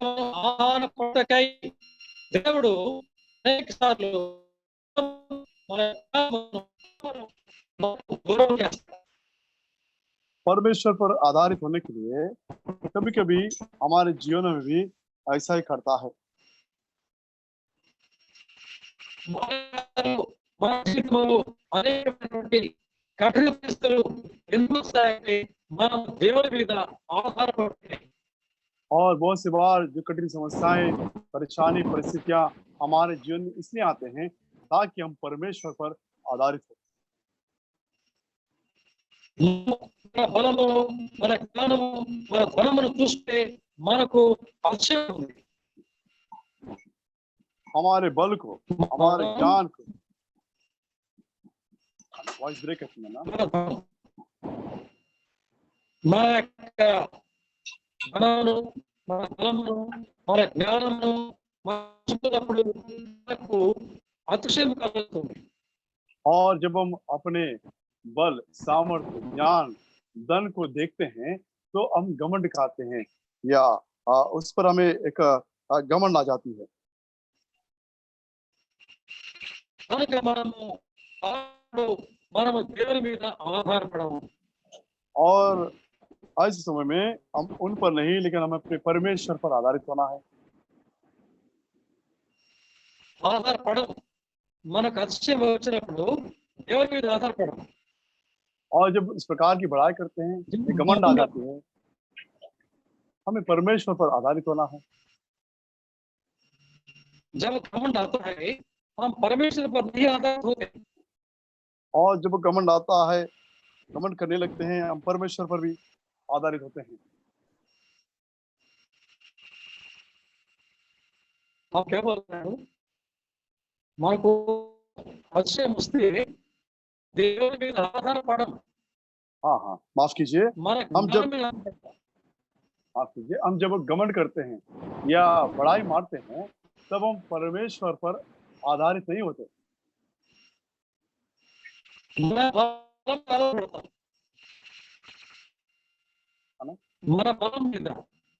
ఆధారపడకై దేవుడు అనేక సార్లు మన దూరం చేస్తాడు. परमेश्वर पर आधारित होने के लिए कभी कभी हमारे जीवन में भी ऐसा ही करता है। మన జీవితంలో అనేకమైనటువంటి కఠిన పరిస్థితులు ఎందుకు వస్తాయంటే మనం దేవుడి మీద ఆధారపడితే. और बहुत सी बार जो कठिन समस्याएं, परेशानी, परिस्थितियां हमारे जीवन में इसलिए आते हैं ताकि हम परमेश्वर पर आधारित हो। మన బలము, మన జ్ఞానము, మన ధనమును చూస్తే మనకు అతిశయం ఉంది. हमारे बल को, हमारे ज्ञान को, वॉइस ब्रेक है ना, మన యొక్క ధనమును, మన బలమును, మన జ్ఞానమును చూసినప్పుడు మనకు అతిశయం కలుగుతుంది. और जब हम अपने बल, सामर्थ्य, ज्ञान, धन को देखते हैं तो हम घमंड खाते हैं या उस पर हमें एक घमंड आ जाती है। కనుక మనము దేవుని మీద ఆధారపడము. और ऐसे समय में हम उन पर नहीं लेकिन हमें अपने परमेश्वर पर आधारित होना है। ఆధారపడము. మనకు అతిశయం వచ్చినప్పుడు దేవుని మీద ఆధారపడము. और जब इस प्रकार की बढ़ाई करते हैं, घमंड आ जाती है, हमें परमेश्वर पर आधारित होना है। जब घमंड आता है हम परमेश्वर पर नहीं आधारित होते। और जब घमंड आता है, घमंड करने लगते हैं, हम परमेश्वर पर भी आधारित होते हैं। आप क्या बोल रहे हो? మనకు అతిశయం వస్తే దేవుని మీద ఆధారపడము. हाँ माफ कीजिए, हम जब घमंड करते हैं या बड़ाई मारते हैं तब हम परमेश्वर पर आधारित नहीं होते। మన బలం మీద,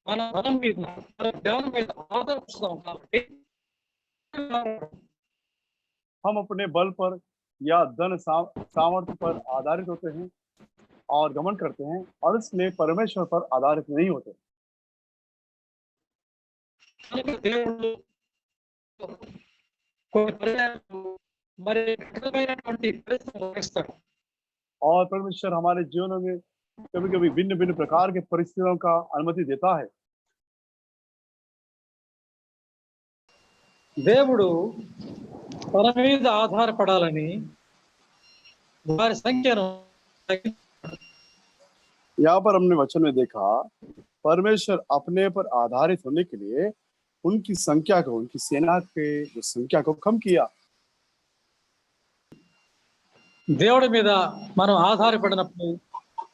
మన బలం మీద, మన జ్ఞానం మీద ఆధారపడతాం కాబట్టి हम अपने बल पर या धन सामर्थ्य पर आधारित होते हैं और घमंड करते हैं और इसलिए परमेश्वर पर आधारित नहीं होते। और परमेश्वर हमारे जीवन में कभी कभी भिन्न भिन्न प्रकार के परिस्थितियों का अनुमति देता है। దేవుడు తన మీద ఆధారపడాలని వారి సంఖ్యను यहाँ पर हमने वचन में देखा परमेश्वर अपने पर आधारित होने के लिए उनकी संख्या को, उनकी सेना के जो संख्या को कम किया। దేవుడి మీద మనం ఆధారపడినప్పుడు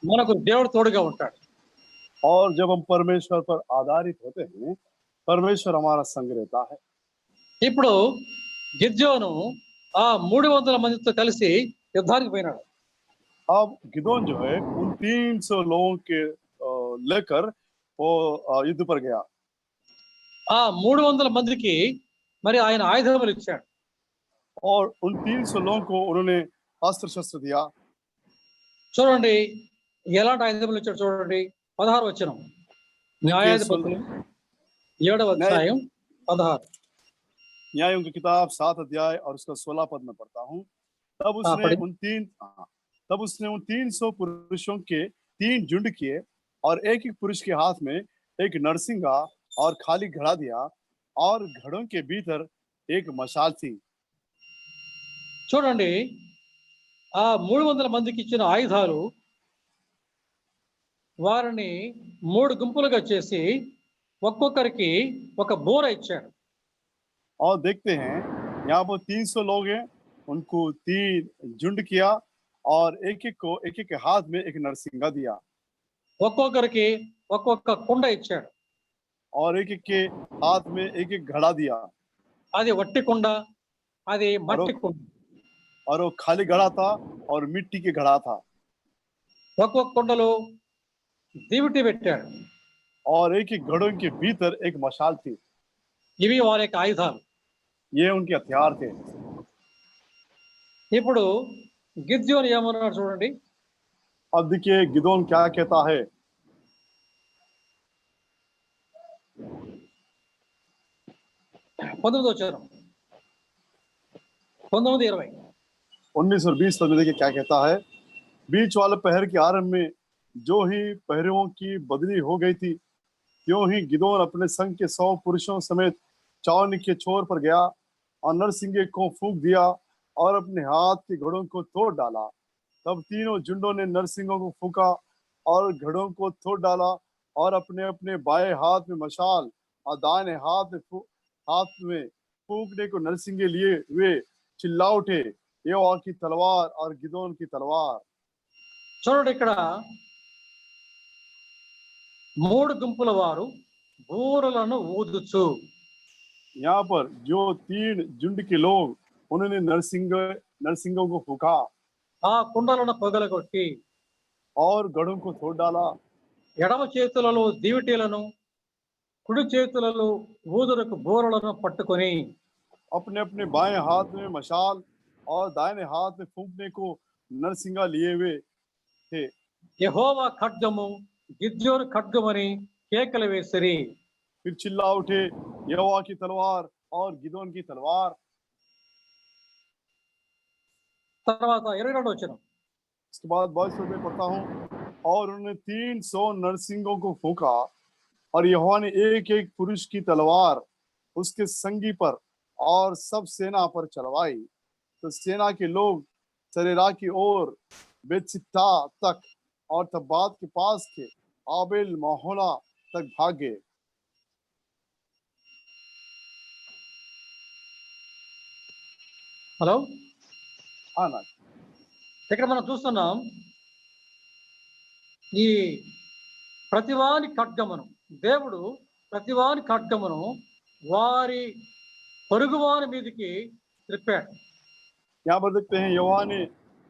మనకు దేవుడు తోడుగా ఉంటాడు. और जब हम परमेश्वर पर आधारित होते हैं परमेश्वर हमारा संग रहता है। ఇప్పుడు గిద్యోను ఆ 300 మందితో కలిసి యుద్ధానికి పోయినాడు. अब गिदोन जो है उन 300 लोगों के लेकर वो युद्ध पर गया ఆ 300 మందికి మరి ఆయన ఆయుధములు ఇచ్చాడు. और उन 300 लोगों को उन्होंने अस्त्र शस्त्र दिया। చూడండి ఎలాంటి ఆయుధములు ఇచ్చాడు చూడండి. 16 వచనం, న్యాయాధిపతులు 7వ అధ్యాయం 16. न्यायों की किताब 7 अध्याय और उसका 16 पद में पढ़ता हूँ। तब उसने उन 300 पुरुषों के 3 झुंड किए और एक एक पुरुष के हाथ में एक नरसिंगा और खाली घड़ा दिया और घड़ों के भीतर एक मशाल थी। చూడండి ఆ 300 మందికి ఇచ్చిన ఆయుధాలు వారిని 3 గుంపులుగా చేసి ఒక్కొక్కరికి ఒక బోర ఇచ్చాడు. और देखते हैं यहाँ पर 300 लोग हैं, उनको 3 झुंड किया और एक एक को एक एक के हाथ में एक नरसिंगा दिया ఒక్కొక్కరికి ఒక్కొక్క కుండ ఇచ్చాడు. और एक एक के हाथ में एक एक घड़ा दिया అది వట్టి కుండ, అది మట్టి కుండ. और वो खाली घड़ा था और मिट्टी के घड़ा था ఒక్కొక్క కుండలో దివిటి పెట్టాడు. और एक एक घड़ों के भीतर एक मशाल थी। ఇవి వారి యొక్క ఆయుధాలు. ये उनके हथियार थे। ఇప్పుడు గిద్యోను ఏమన్నాడు చూడండి. अब देखिए गिदोन क्या कहता है। 19వ వచనం, 19-20. 19 और 20 में देखिए क्या कहता है। बीच वाले पहर के आरंभ में जो ही पहरों की बदली हो गई थी, त्यों ही गिदोन अपने संग के 100 पुरुषों समेत चावनी के छोर पर गया और नरसिंगे को फूंक दिया और अपने हाथ के घड़ों को तोड़ डाला। तब तीनों झुंडों ने नरसिंगों को फूंका और घड़ों को तोड़ डाला और अपने अपने बाएं हाथ में मशाल और दाहिने हाथ में फूंकने को नरसिंगे लिए हुए चिल्ला उठे, यहोवा की तलवार और गिदोन की तलवार। చూడండి ఇక్కడ 3 గుంపుల వారు బూరలను ఊదుచు, यहाँ पर जो 3 झुंड के लोग उन्होंने नरसिंगों को फूंका ఆ కుండలను పగలగొట్టి और गढ़ों को तोड़ डाला। ఎడమ చేతులలో దివిటీలను, కుడి చేతులలో ఊదులకు బూరలను పట్టుకొని अपने अपने बाएं हाथ में मशाल और दाहिने हाथ में फूंकने को नरसिंगा लिए हुए थे। యెహోవా ఖడ్గము గిద్యోను ఖడ్గమని కేకలు వేసిరి. फिर चिल्ला उठे, यहोवा की तलवार और गिदोन की तलवार। తర్వాత 22వ వచనం, इसके बाद 22 में पढ़ता हूँ। और उन्होंने 300 नरसिंगों को फूंका और यहोवा ने एक एक पुरुष की तलवार उसके संगी पर और सब सेना पर चलवाई। तो सेना के लोग सरेरा की ओर बेतशित्ता तक और तब्बात के पास के आबेल महोला तक भागे। హలో, हाँ ना, ఇక్కడ మనం చూస్తున్నాం ఈ ప్రతివాని ఖడ్గమును, దేవుడు ప్రతివాని ఖడ్గమును వారి పొరుగువాని మీదకి త్రిప్పాడు. यहाँ पर देखते हैं यहोवा ने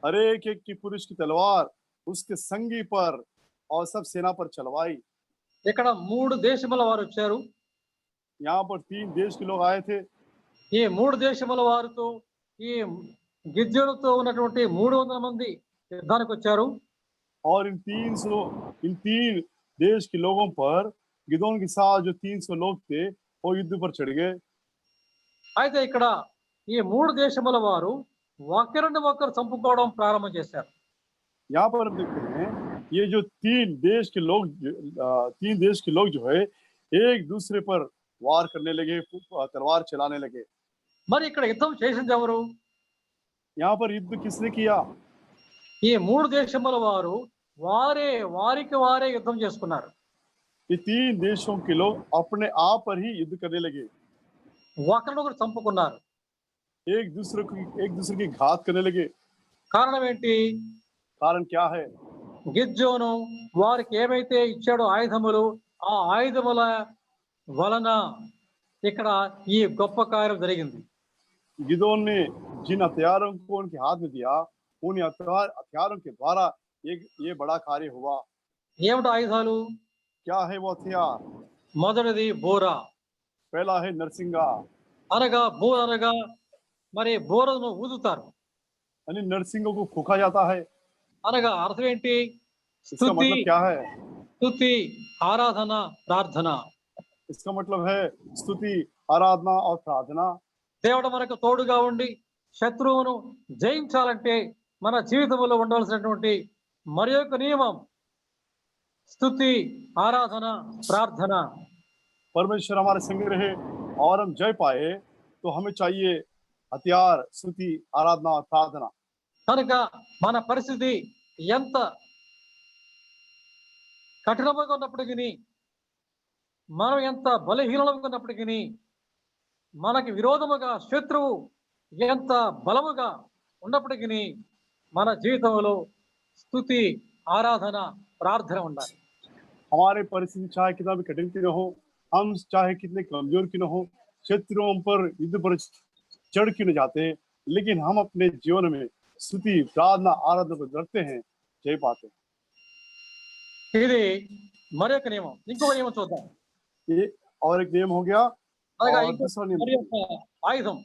हर एक एक की पुरुष की तलवार उसके संगी पर और सब सेना पर चलवाई। ఇక్కడ 3 దేశముల వారు వచ్చారు. यहाँ पर 3 देश के लोग आए थे। ఈ 3 దేశముల వారితో ఈ గిద్యోనుతో ఉన్నటువంటి 300 మంది యుద్ధానికి వచ్చారు. और इन 3 देश के लोगों पर गिदोन के साथ जो 300 लोग थे वो युद्ध पर चढ़ गए। అయితే ఇక్కడ ఈ 3 దేశముల వారు ఒకరిని ఒకరు చంపుకోవడం ప్రారంభం చేశారు. यहाँ पर हम देखते हैं ये जो 3 देश के लोग जो है एक दूसरे पर वार करने लगे, तलवार चलाने लगे। మరి ఇక్కడ యుద్ధం చేసింది ఎవరు? यहाँ पर युद्ध किसने किया? ఈ 3 దేశముల వారు వారికి వారే యుద్ధం చేసుకున్నారు. ये 3 देशों के लोग अपने आप पर ही युद्ध करने लगे, ఒకరినొకరు చంపుకున్నారు. एक दूसरे की घात करने लगे। కారణం ఏంటి? कारण क्या है? గిద్యోను వారికి ఏమైతే ఇచ్చాడో ఆయుధములు, ఆ ఆయుధముల వలన ఇక్కడ ఈ గొప్ప కార్యం జరిగింది. गिदोन ने जिन हथियारों को उनके हाथ में दिया, उन हथियारों के द्वारा ये बड़ा कार्य हुआ। ఏమిటి ఆయుధాలు? क्या है वो हथियार? మొదటిది బోర. पहला है नरसिंगा, అనగా బోర అనగా మరి బోరను ఊదుతారు. यानी नरसिंगों को फूका जाता है। అనగా అర్థం ఏంటి? इसका స్తుతి, मतलब क्या है? స్తుతి, ఆరాధన, ప్రార్థన. इसका मतलब है स्तुति, आराधना और प्रार्थना। దేవుడు మనకు తోడుగా ఉండి శత్రువును జయించాలంటే మన జీవితంలో ఉండవలసినటువంటి మరి యొక్క నియమం స్తుతి, ఆరాధన, ప్రార్థన. परमेश्वर हमारे संग रहे और हम जय पाए तो हमें चाहिए हथियार, स्तुति, आराधना और प्रार्थना। కనుక మన పరిస్థితి ఎంత కఠినంగా ఉన్నప్పటికీ, మనం ఎంత బలహీనంగా ఉన్నప్పటికీ, మనకి విరోధముగా శత్రువు ఎంత బలముగా ఉన్నప్పటికీ మన జీవితంలో స్తుతి, ఆరాధన, ప్రార్థన ఉండాలి. हमारे परिस्थिति चाहे कितना भी कठिन क्यों न हो, हम चाहे कितने कमजोर क्यों न हो, शत्रुओं पर युद्ध पर चढ़ क्यों न जाते, लेकिन हम अपने जीवन में स्तुति, प्रार्थना, आराधना को रखते हैं, जय पाते हैं। ఇది మరి యొక్క నియమం. ఇంకొక నియమం చూద్దాం. ये और एक नियम हो गया, అనగా और ఇంకొక दूसरा మరి नियम యొక్క ఆయుధం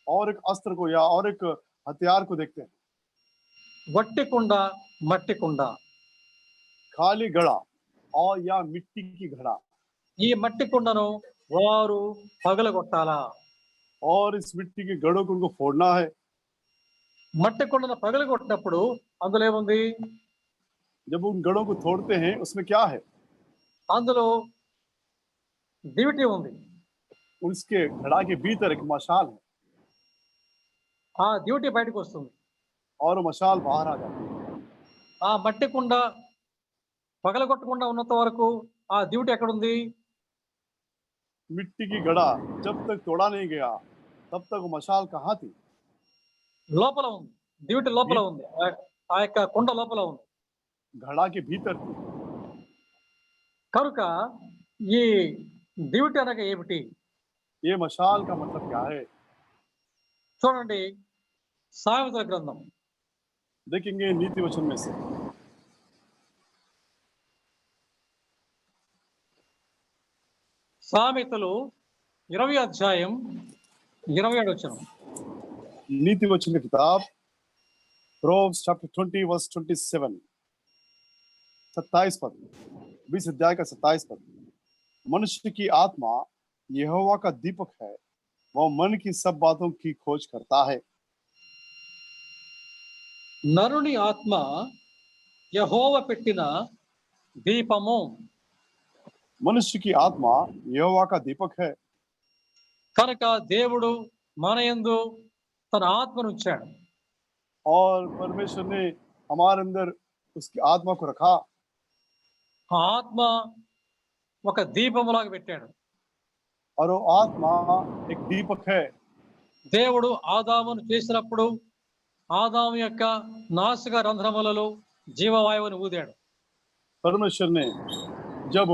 और एक अस्त्र को या और एक हथियार को देखते हैं। వట్టి కుండ, మట్టి కుండ. खाली घड़ा और या मिट्टी की घड़ा, ఈ మట్టి కుండను వారు పగలగొట్టాలా? और इस मिट्टी के घड़ों को उनको फोड़ना है। మట్టి కుండను పగలగొట్టినప్పుడు అందులో ఏముంది? जब उन घड़ों को तोड़ते हैं उसमें क्या है? అందులో దివిటి ఉంది. उसके घड़ा के भीतर एक मशाल है ఆ దివిటి బయటకు వస్తుంది. और वो मशाल बाहर आ जाती है। ఆ మట్టి కుండ పగలగొట్టకుండా ఉన్నంత వరకు ఆ దివిటి ఎక్కడుంది? मिट्टी की घड़ा जब तक तोड़ा नहीं गया तब तक वो मशाल कहाँ थी? లోపల ఉంది. దివిటి లోపల ఉంది. ఆ యొక్క కుండ లోపల ఉంది. घड़ा के भीतर थी। కనుక ఈ దివిటి అనగా ఏమిటి? ये मशाल का मतलब क्या है? చూడండి, సామెతల గ్రంథం देखेंगे नीति वचन में से సామెతలు 20 అధ్యాయం 27 వచనం. नीति वचन की किताब Proverbs chapter 20 verse 27, 27 पद, 20 अध्याय का 27 पद। मनुष्य की आत्मा यहोवा का दीपक है, वह मन की सब बातों की खोज करता है। నరుని ఆత్మ యెహోవా పెట్టిన దీపము. मनुष्य की आत्मा यहोवा का दीपक है। కనుక దేవుడు మన యందు తన ఆత్మను ఉంచాడు. और परमेश्वर ने हमारे अंदर उसकी आत्मा को रखा। ఆ ఆత్మ ఒక దీపములాగా పెట్టాడు. और वो आत्मा एक दीपक है। దేవుడు ఆదామును చేసినప్పుడు ఆదాము యొక్క నాసిక రంధ్రములలో జీవవాయువుని ఊదాడు. परमेश्वर ने जब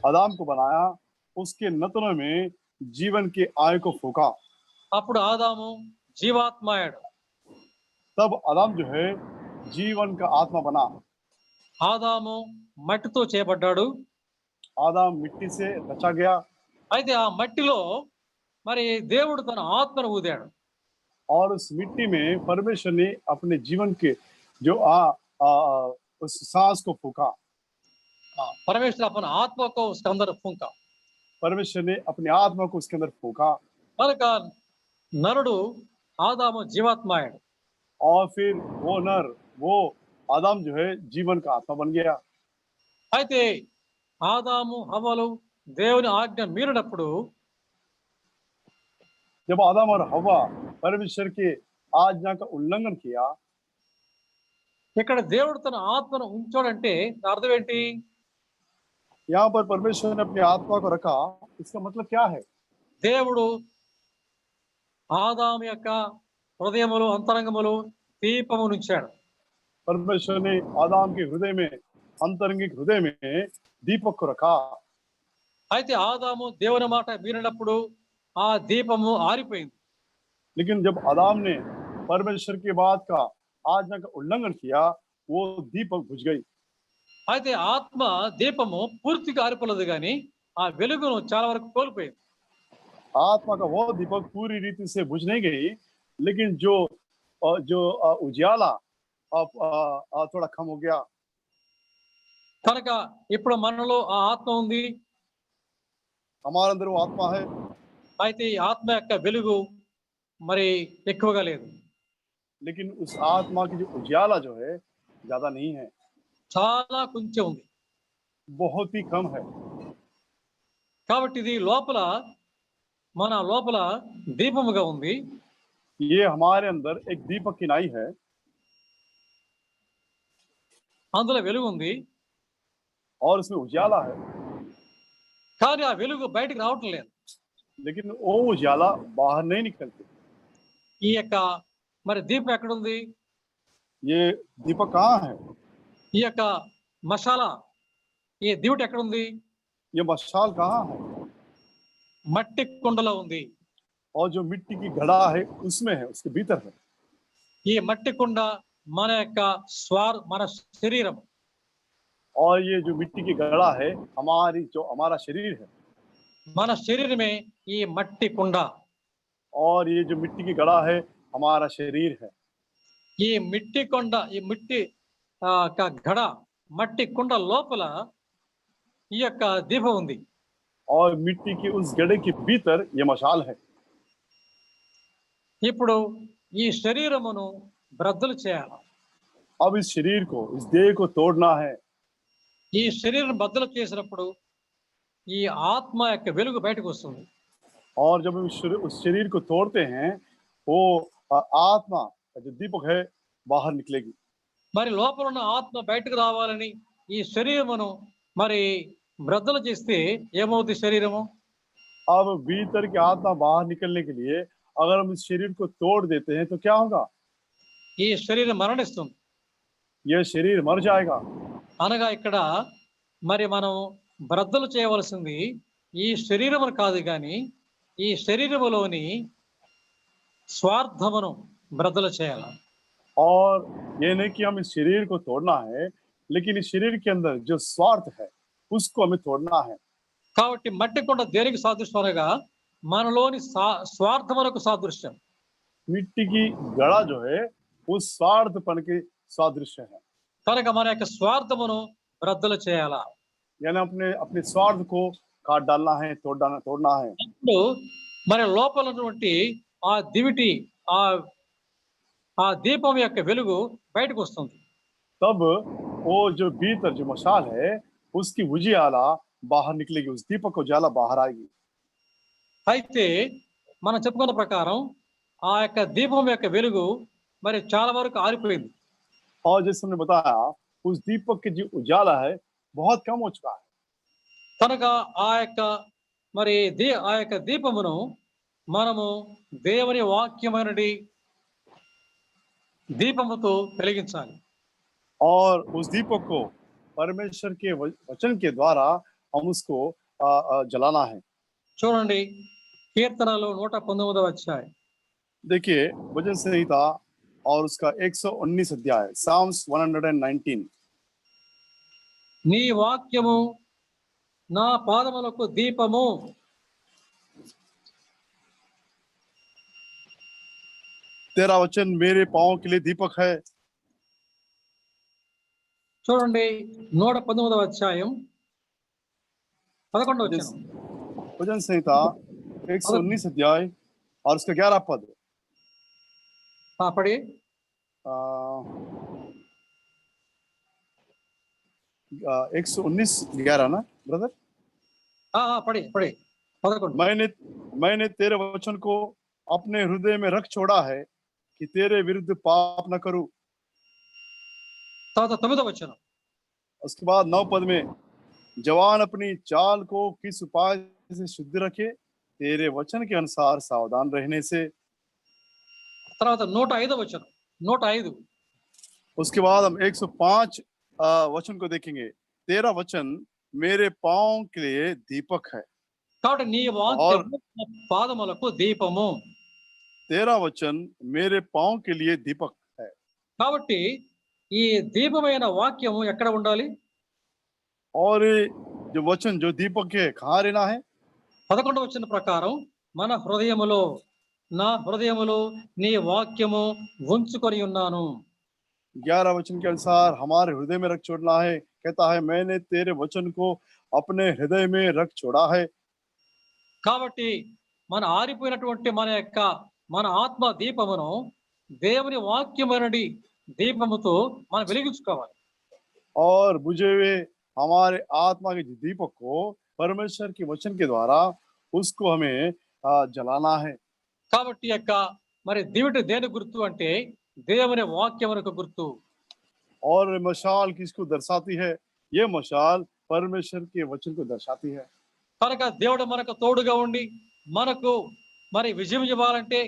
आदम को बनाया उसके नतनों में जीवन के आय को फूका, అప్పుడు ఆదాము జీవాత్మ అయ్యాడు. तब आदम जो है जीवन का आत्मा बना। ఆదాము మట్టితో చేయబడ్డాడు. आदम मिट्टी से रचा गया, అయితే ఆ మట్టిలో మరి దేవుడు తన ఆత్మను ఊదాడు. और उस मिट्टी में परमेश्वर ने अपने जीवन के जो उस सांस को फूका। परमेश्वर अपने आत्मा को उसके अंदर फूंका. परमेश्वर ने अपनी आत्मा को उसके अंदर फूका, కనుక నరుడు ఆదాము జీవాత్మ అయ్యాడు. और फिर वो नर, वो आदम जो है जीवन का आत्मा बन गया। అయితే ఆదాము హవ్వలు దేవుని ఆజ్ఞ మీరినప్పుడు जब आदम और हव्वा परमेश्वर के आज्ञा का उल्लंघन किया, ఇక్కడ దేవుడు తన ఆత్మను ఉంచాడంటే అర్థం ఏంటి? यहाँ पर परमेश्वर ने अपनी आत्मा को रखा, इसका मतलब क्या है? దేవుడు ఆదాము యొక్క హృదయములో అంతరంగములో దీపమును ఉంచాడు. परमेश्वर ने आदम के हृदय में, अंतरंगिक हृदय में दीपक को रखा। అయితే ఆదాము దేవుని మాట మీరినప్పుడు ఆ దీపము ఆరిపోయింది. लेकिन जब आदम ने परमेश्वर की बात का आज्ञा का उल्लंघन किया, वो दीपक बुझ गई। అయితే ఆత్మ దీపము పూర్తిగా ఆరిపోలేదు కానీ ఆ వెలుగును చాలా వరకు కోల్పోయింది. आत्मा का वो दीपक पूरी रीति से बुझ नहीं गई, लेकिन जो उजियाला थोड़ा कम हो गया। కనుక ఇప్పుడు మనలో ఆ ఆత్మ ఉంది. हमारे अंदर वो आत्मा है, అయితే ఈ ఆత్మ యొక్క వెలుగు మరి ఎక్కువగా లేదు. लेकिन उस आत्मा की जो उजियाला जो है ज्यादा नहीं है, చాలా కొంచెం ఉంది. बहुत ही कम है। కాబట్టి ఇది లోపల మన లోపల దీపముగా ఉంది. ये हमारे अंदर एक दीपक की नाई है, అందులో వెలుగు ఉంది. और उसमें उजियाला है, కానీ ఆ వెలుగు బయటకు రావటం లేదు. लेकिन वो उजियाला बाहर नहीं निकलते। ఈ యొక్క మరి దీపం ఎక్కడుంది? ये दीपक कहाँ है? ఈ యొక్క మసాలా, ఈ దివిటి ఎక్కడుంది? ये मशाल कहाँ है? మట్టి కుండలో ఉంది. और जो मिट्टी की घड़ा है उसमें है, उसके भीतर है। ఈ మట్టి కుండ మన యొక్క మన శరీరం. और ये जो मिट्टी की घड़ा है हमारा शरीर है। మన శరీరమే ఈ మట్టి కుండ. और ये जो मिट्टी की घड़ा है हमारा शरीर है। ఈ మిట్టి కొండ, ఈ మిట్టి గడ, మట్టి కుండ లోపల ఈ యొక్క దీపం ఉంది. और मिट्टी की उस घड़े के भीतर ये मशाल है। ఇప్పుడు ఈ శరీరమును బ్రద్దలు చేయాలి. अब इस शरीर को, इस देह को तोड़ना है। ఈ శరీరం బద్దలు చేసినప్పుడు ఈ ఆత్మ యొక్క వెలుగు బయటకు వస్తుంది. और जब हम उस शरीर को तोड़ते हैं, वो आत्मा जो दीपक है बाहर निकलेगी। మరి లోపల ఉన్న ఆత్మ బయటకు రావాలని ఈ శరీరమును మరి బ్రద్దలు చేస్తే ఏమవుతుంది శరీరము? अब भीतर की आत्मा बाहर निकलने के लिए अगर हम इस शरीर को तोड़ देते हैं तो क्या होगा? ఈ శరీరం మరణిస్తుంది. यह शरीर मर जाएगा। అనగా ఇక్కడ మరి మనం బ్రద్దలు చేయవలసింది ఈ శరీరమును కాదు కానీ ఈ శరీరములోని స్వార్థమును బ్రద్దలు చేయాలి. और ये नहीं कि हम इस शरीर को तोड़ना है, लेकिन इस शरीर के अंदर जो स्वार्थ है उसको हमें तोड़ना है। కాబట్టి మట్టి కొండ దేనికి సాదృశ్యం అనగా మనలోని స్వార్థములకు సాదృశ్యం. मिट्टी की घड़ा जो है उस स्वार्थपन के सादृश्य है। కనుక మన యొక్క స్వార్థమును బ్రద్దలు చేయాలా. यानी अपने अपने स्वार्थ को काट डालना है, तोड़ना है। ఇప్పుడు మరి లోపల ఉన్నటువంటి ఆ దివిటి, ఆ దీపం యొక్క వెలుగు బయటకు వస్తుంది. तब वो जो भीतर जो मशाल है उसकी उजियाला बाहर निकलेगी, उस दीपक को उजाला बाहर आएगी। అయితే మనం చెప్పుకున్న ప్రకారం ఆ యొక్క దీపం యొక్క వెలుగు మరి చాలా వరకు ఆరిపోయింది. और जैसे हमने बताया उस दीपक की जो उजाला है बहुत कम हो चुका है। కనుక ఆ యొక్క మరి ఆ యొక్క దీపమును మనము దేవుని వాక్యమైనది దీపముతో వెలిగించాలి. और उस दीपक को परमेश्वर के वचन के द्वारा हम उसको जलाना है। చూడండి కీర్తనలు 119వ అధ్యాయం. देखिए वचन संहिता और उसका 119 अध्याय, Psalms 119। నీ వాక్యము నా పాదములకు దీపము, तेरा वचन मेरे पांव के लिए दीपक है। చూడండి 119వ అధ్యాయం 11వ వచనం. वचन संहिता 119 अध्याय और उसका 11 पद। పడి 119:11 ना ब्रदर? పడి 11. मैंने तेरे वचन को अपने हृदय में रख छोड़ा है कि तेरे विरुद्ध पाप न करूं। తర్వాత 9వ వచనం. उसके बाद 9 पद में, जवान अपनी चाल को किस उपाय से शुद्ध रखे, तेरे वचन के अनुसार सावधान रहने से। తర్వాత 105వ వచనం. 105. उसके बाद हम 105 वचन को देखेंगे। तेरा वचन मेरे पांव के लिए दीपक है। కాబట్టి నీ వాక్యము పాదములకు దీపము. तेरा वचन मेरे पांव के लिए दीपक है కాబట్టి ఈ దీపమైన వాక్యము ఎక్కడ ఉండాలి? और ये जो वचन जो दीपक है कहाँ रहना है? 11వ వచన ప్రకారం మన హృదయములో నా హృదయములో నీ వాక్యము ఉంచుకొని ఉన్నాను. 11 वचन के अनुसार हमारे हृदय में रख छोड़ना है। कहता है मैंने तेरे वचन को अपने हृदय में रख छोड़ा है। కాబట్టి మన ఆరిపోయినటువంటి మన ఆత్మ దీపమును దేవుని వాక్యమనడి దీపముతో మనం వెలిగించుకోవాలి. और बुझे हुए हमारे आत्मा के दीपक को परमेश्वर के वचन के द्वारा उसको हमें जलाना है। కాబట్టి మరి దివిటి దేని గుర్తు అంటే దేవుని వాక్యమునకు గుర్తు. और मशाल किसको दर्शाती है? ये मशाल परमेश्वर के वचन को दर्शाती है। కనుక దేవుడు మనకు తోడుగా ఉండి మనకు మరి విజయం ఇవ్వాలంటే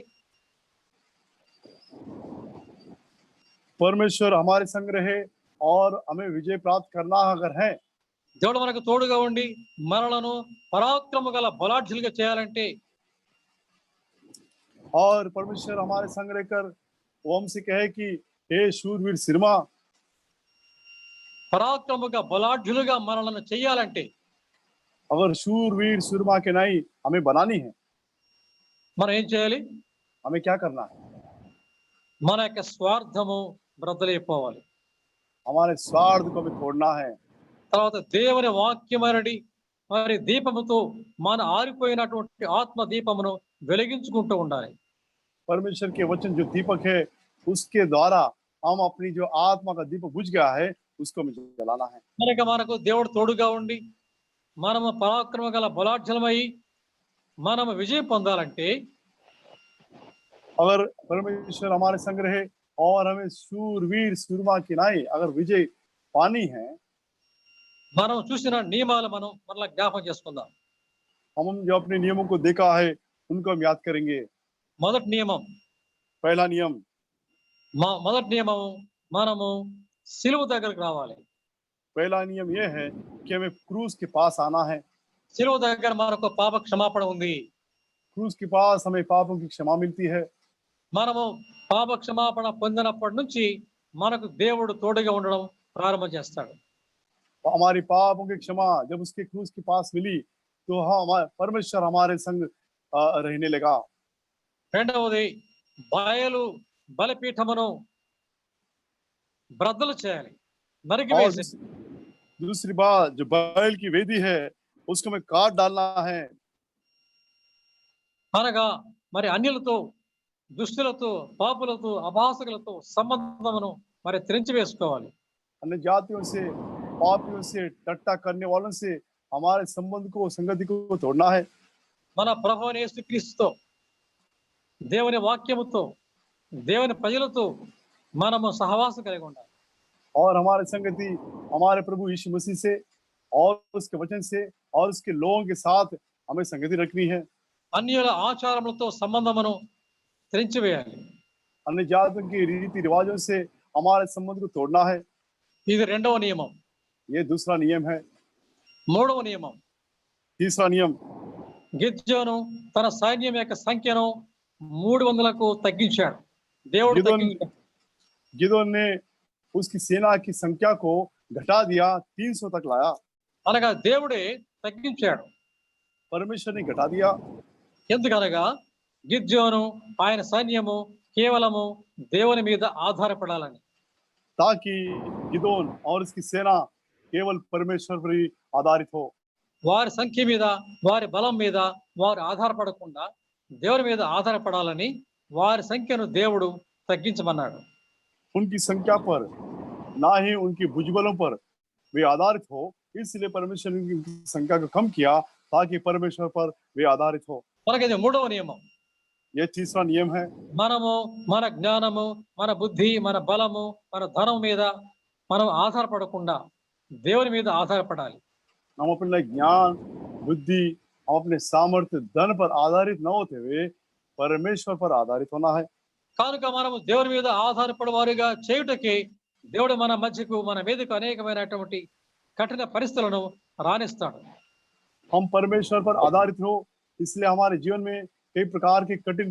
परमेश्वर हमारे संग रहे और हमें विजय प्राप्त करना अगर है, దేవుడు మనకు తోడుగా ఉండి మనలను పరాక్రమ గల బలాఢ్యులుగా చేయాలంటే और परमेश्वर हमारे संग रहकर वो हमसे कहे कि हे शूरवीर सिरमा, పరాక్రమగా బలాఢ్యులుగా మనలను చేయాలంటే अगर शूरवीर सुरमा के नहीं हमें बनानी है, మనం ఏం చేయాలి? हमें क्या करना है? మన స్వార్థము బ్రద్దలైపోవాలి. हमारे स्वार्थ को हमें तोड़ना है। తర్వాత దేవుని వాక్యమనడి మరి దీపముతో మన ఆరిపోయినటువంటి ఆత్మ దీపమును వెలిగించుకుంటూ ఉండాలి. परमेश्वर के वचन जो दीपक है उसके द्वारा हम अपनी जो आत्मा का दीपक बुझ गया है उसको हमें जलाना है। కనుక మనకు దేవుడు తోడుగా ఉండి మనము పరాక్రమ గల బలాఢ్యులమై మనము విజయం పొందాలంటే अगर परमेश्वर हमारे संग रहे और हमें शूरवीर सुरमा की नहीं अगर विजय पानी है, మనం చూసిన నియమాలు మనం మరలా జ్ఞాపకం చేసుకుందాం. हम जो अपने नियमों को देखा है उनको हम याद करेंगे। మొదటి నియమం पहला नियम, మొదటి నియమం మనము సిలువ దగ్గరకు రావాలి. पहला नियम यह है कि हमें क्रूस के पास आना है। సిలువ దగ్గర మనకు పాప క్షమాపణ ఉంది. क्रूस के पास हमें पापों की क्षमा मिलती है। మనము పాప క్షమాపణ పొందినప్పటి నుంచి మనకు దేవుడు తోడుగా ఉండడం ప్రారంభం చేస్తాడు. हमारी पापों की क्षमा जब उसके क्रूस के पास मिली तो हमारे परमेश्वर हमारे संग रहने लगा। రెండవది బయలు బలిపీఠమును బ్రద్దలు చేయాలి, और నరికివేసి दूसरी बात जो बैल की वेदी है उसको हमें काट डालना है। అనగా మరి అన్యులతో దుష్టులతో పాపులతో అభాసకులతో సంబంధమును మరి తెంచి వేసుకోవాలి. अन्य जातियों से पापियों से टट्टा करने वालों से हमारे संबंध को संगति को तोड़ना है। మన ప్రభువైన యేసుక్రీస్తుతో దేవుని వాక్యముతో దేవుని ప్రజలతో మనము సహవాసం కలిగి ఉండాలి. और हमारे संगति हमारे प्रभु यीशु मसीह से और उसके वचन से और उसके लोगों के साथ हमें संगति रखनी है। అన్యుల ఆచారములతో సంబంధమును తెంచివేయాలి. अन्य जातियों के रीति रिवाजों से हमारे संबंध को तोड़ना है। ఇది రెండవ నియమం. ये दूसरा नियम है। మూడవ నియమం, तीसरा नियम, గిద్యోను తన సైన్యం యొక్క సంఖ్యను 300కు తగ్గించాడు. దేవుడు గిదోన్ తగ్గించాడు. गिदोन ने उसकी सेना की संख्या को घटा दिया, 300 तक लाया। అనగా దేవుడే తగ్గించాడు. परमेश्वर ने घटा दिया। ఎందుకనగా గిద్యోను ఆయన సైన్యము కేవలము దేవుని మీద ఆధారపడాలని. ताकि गिदोन और उसकी सेना केवल परमेश्वर पर ही आधारित हो। వారి సంఖ్య మీద వారి బలం మీద వారు ఆధారపడకుండా దేవుని మీద ఆధారపడాలని వారి సంఖ్యను దేవుడు తగ్గించమన్నాడు. उनकी संख्या पर ना ही उनकी भुजबलों पर वे आधारित हो, इसलिए परमेश्वर ने उनकी संख्या को कम किया ताकि परमेश्वर पर वे आधारित हो। మనకి ఇది మూడవ నియమం. यह तीसरा नियम है। మనము మన జ్ఞానము, మన బుద్ధి, మన బలము, మన ధనం మీద మనం ఆధారపడకుండా దేవుని మీద ఆధారపడాలి. हम अपने ज्ञान, बुद्धि, हम अपने सामर्थ्य, धन पर आधारित न होते हुए परमेश्वर पर आधारित होना है। కనుక మనము దేవుని మీద ఆధారపడే వారిగా చేయుటకి దేవుడు మన మధ్యకు మన మీదకు అనేకమైనటువంటి కఠిన పరిస్థితులను రాణిస్తాడు. हम परमेश्वर पर आधारित हो, इसलिए हमारे जीवन में कई प्रकार के कठिन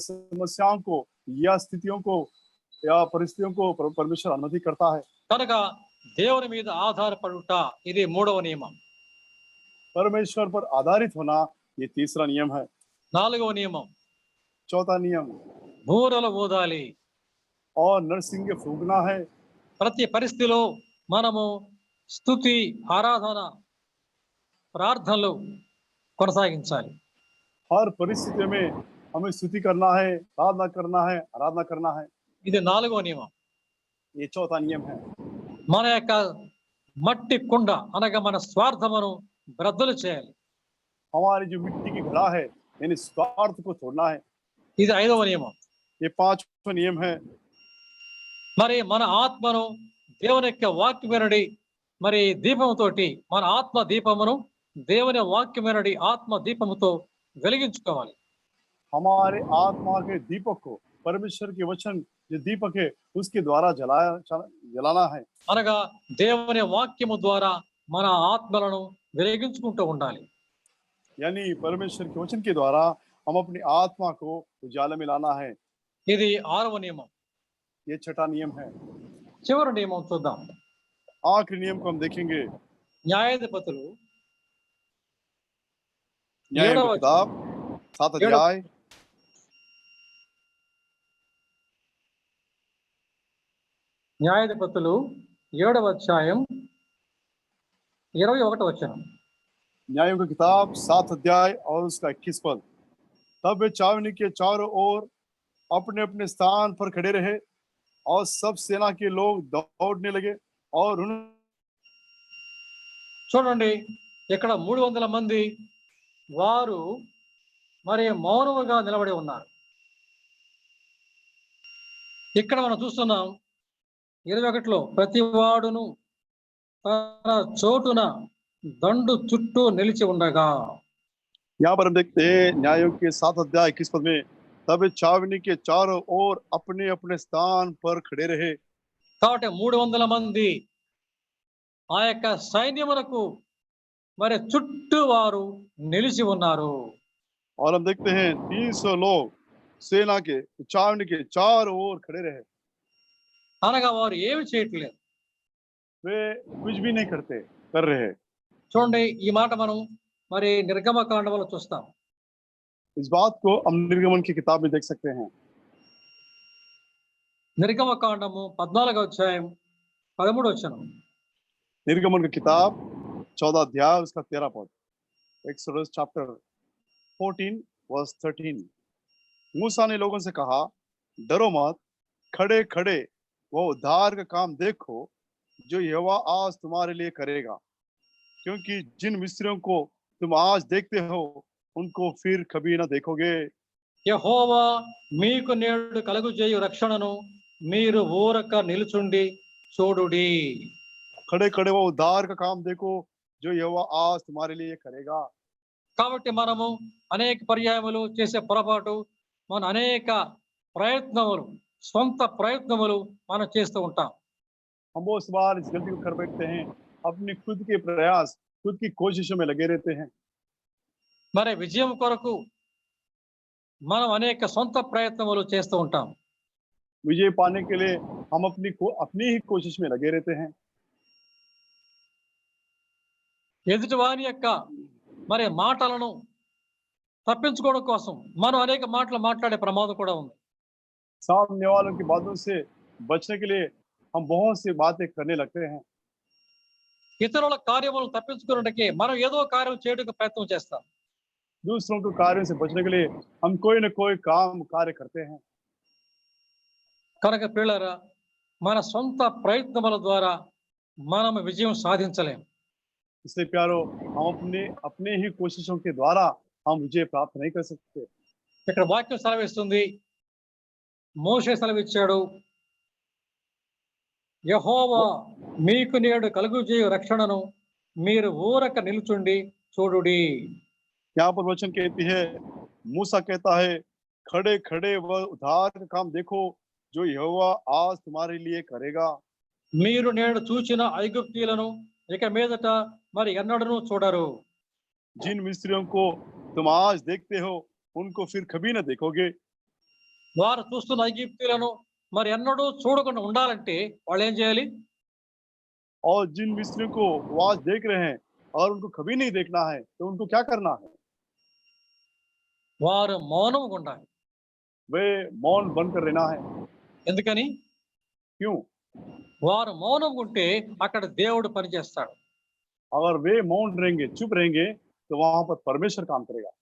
समस्याओं को या स्थितियों को या परिस्थितियों को परमेश्वर अनुमति करता है। కనుక దేవుని మీద ఆధారపడుట ఇది మూడవ నియమం. परमेश्वर पर आधारित होना ये तीसरा नियम है। నాలుగవ నియమం, चौथा नियम, బూరలు ఊదాలి. और नरसिंह फूंकना है। ప్రతి పరిస్థితిలో మనము స్తుతి, ఆరాధన, ప్రార్థనలు కొనసాగించాలి. हर परिस्थिति में हमें स्तुति करना है, प्रार्थना करना है, आराधना करना है। ఇది నాలుగవ నియమం. ये चौथा नियम है। మన యొక్క మట్టి కుండ అనగా మన స్వార్థమును బ్రద్దలు చేయాలి. हमारी जो मिट्टी की घड़ा है यानी स्वार्थ को छोड़ना है। ఇది ఐదవ నియమం. ये पांचवा नियम है। మరి మన ఆత్మను దేవుని యొక్క వాక్యమేనడి మరి దీపముతోటి మన ఆత్మ దీపమును దేవుని వాక్యమేనడి ఆత్మ దీపముతో వెలిగించుకోవాలి. हमारे आत्मा के दीपक को परमेश्वर के वचन जो दीपक है उसके द्वारा जलाना है। అనగా దేవుని వాక్యము ద్వారా మన ఆత్మలను వెలిగించుకుంటూ ఉండాలి. यानी परमेश्वर के वचन के द्वारा हम अपनी आत्मा को उजाले में लाना है। ఇది ఆరవ నియమం. ये छठा नियम है। చివరి నియమం చూద్దాం. आखिरी नियम को हम देखेंगे। న్యాయాధిపతులు न्याय की किताब 7 अध्याय న్యాయాధిపతులు 7వ అధ్యాయం 21వ వచనం. न्यायों की किताब 7 अध्याय और उसका 21 पद। तब वे छावनी के चारों ओर अपने अपने स्थान पर खड़े रहे और सब सेना के लोग दौड़ने लगे और చూడండి, ఇక్కడ 300 మంది వారు మరి మౌనముగా నిలబడి ఉన్నారు. ఇక్కడ మనం చూస్తున్నాం 21లో ప్రతి వాడును తన చోటున దండు చుట్టూ నిలిచి ఉండగా. यहाँ पर हम देखते हैं न्यायों के 7 अध्याय 21 पद में, तब वे छावनी के चारों ओर अपने अपने स्थान पर खड़े रहे। కాబట్టి 300 మంది ఆ యొక్క సైన్యమునకు మరి చుట్టూ వారు నిలిచి ఉన్నారు. और हम देखते हैं 300 लोग सेना के छावनी के चारों ओर खड़े रहे। అనగా వారు ఏమి చేయట్లేదు. वे कुछ भी नहीं कर रहे। చూడండి, ఈ మాట మనం మరి నిర్గమకాండములో చూస్తాం. इस बात को हम निर्गमन की किताब में देख सकते हैं। నిర్గమకాండము 14వ అధ్యాయం 13వ వచనం. निर्गमन की किताब 14 अध्याय उसका 13 पद। Exodus chapter 14 verse 13। मूसा ने लोगों से कहा, डरो मत, खड़े खड़े वो उद्धार का काम देखो जो यहोवा आज तुम्हारे लिए करेगा, क्योंकि जिन मिस्रियों को तुम आज देखते हो उनको फिर कभी ना देखोगे। యెహోవా మీకు నేడు కలుగజేయు రక్షణను మీరు ఊరక నిలుచుండి చూడుడి. खड़े खड़े वो उद्धार का काम देखो जो यहोवा आज तुम्हारे लिए करेगा। కాబట్టి మనము అనేక పర్యాయములు చేసే పొరపాటు, మన అనేక ప్రయత్నములు, సొంత ప్రయత్నములు మనం చేస్తూ ఉంటాం. हम बहुत बार इस गलती को कर बैठते हैं, अपने खुद के प्रयास, खुद की कोशिशों में लगे रहते हैं। మరి విజయం కొరకు మనం అనేక సొంత ప్రయత్నములు చేస్తూ ఉంటాం. विजय पाने के लिए हम अपनी ही कोशिश में लगे रहते हैं। ఎదుటివాని యొక్క మరి మాటలను తప్పించుకోవడం కోసం మనం అనేక మాటలు మాట్లాడే ప్రమాదం కూడా ఉంది. सामने वालों की बातों से बचने के लिए हम बहुत सी बातें करने लगते हैं। ఇతరుల కార్యములను తప్పించుకోవడానికి మనం ఏదో కార్యం చేయడానికి ప్రయత్నం చేస్తాం. दूसरों के कार्यों से बचने के लिए हम कोई न कोई कार्य करते हैं। కనుక పిల్లరా, మన సొంత ప్రయత్నముల ద్వారా మనం విజయం సాధించలేం. इसलिए प्यारो, हम अपने ही कोशिशों के द्वारा हम विजय प्राप्त नहीं कर सकते। ఇక్కడ వాక్యం సెలవిస్తుంది, మోషే సెలవిచ్చాడు, యెహోవా మీకు నేడు కలుగజేయు రక్షణను మీరు ఊరక నిలుచుండి చూడుడి. यहाँ पर वचन कहती है, मूसा कहता है, खड़े खड़े वह उद्धार का काम देखो जो यहोवा आज तुम्हारे लिए करेगा। మీరు నేడు చూచిన ఐగుప్తీయులను ఇక మీదట మరి ఎన్నడూ చూడరు. जिन मिस्रियों को तुम आज देखते हो उनको फिर कभी ना देखोगे। వారు చూస్తున్న ఐగుప్తీయులను మరి ఎన్నడూ చూడకుండా ఉండాలంటే వాళ్ళు ఏం చేయాలి? और जिन मिस्रियों को वो आज देख रहे हैं और उनको कभी नहीं देखना है, तो उनको क्या करना है? వారు మౌనంగా ఉండాలి. वे मौन बनकर रहना है। ఎందుకని? क्यों? వారు మౌనంగా ఉంటే అక్కడ దేవుడు పనిచేస్తాడు. अगर वे मौन रहेंगे, चुप रहेंगे, तो वहां पर परमेश्वर काम करेगा।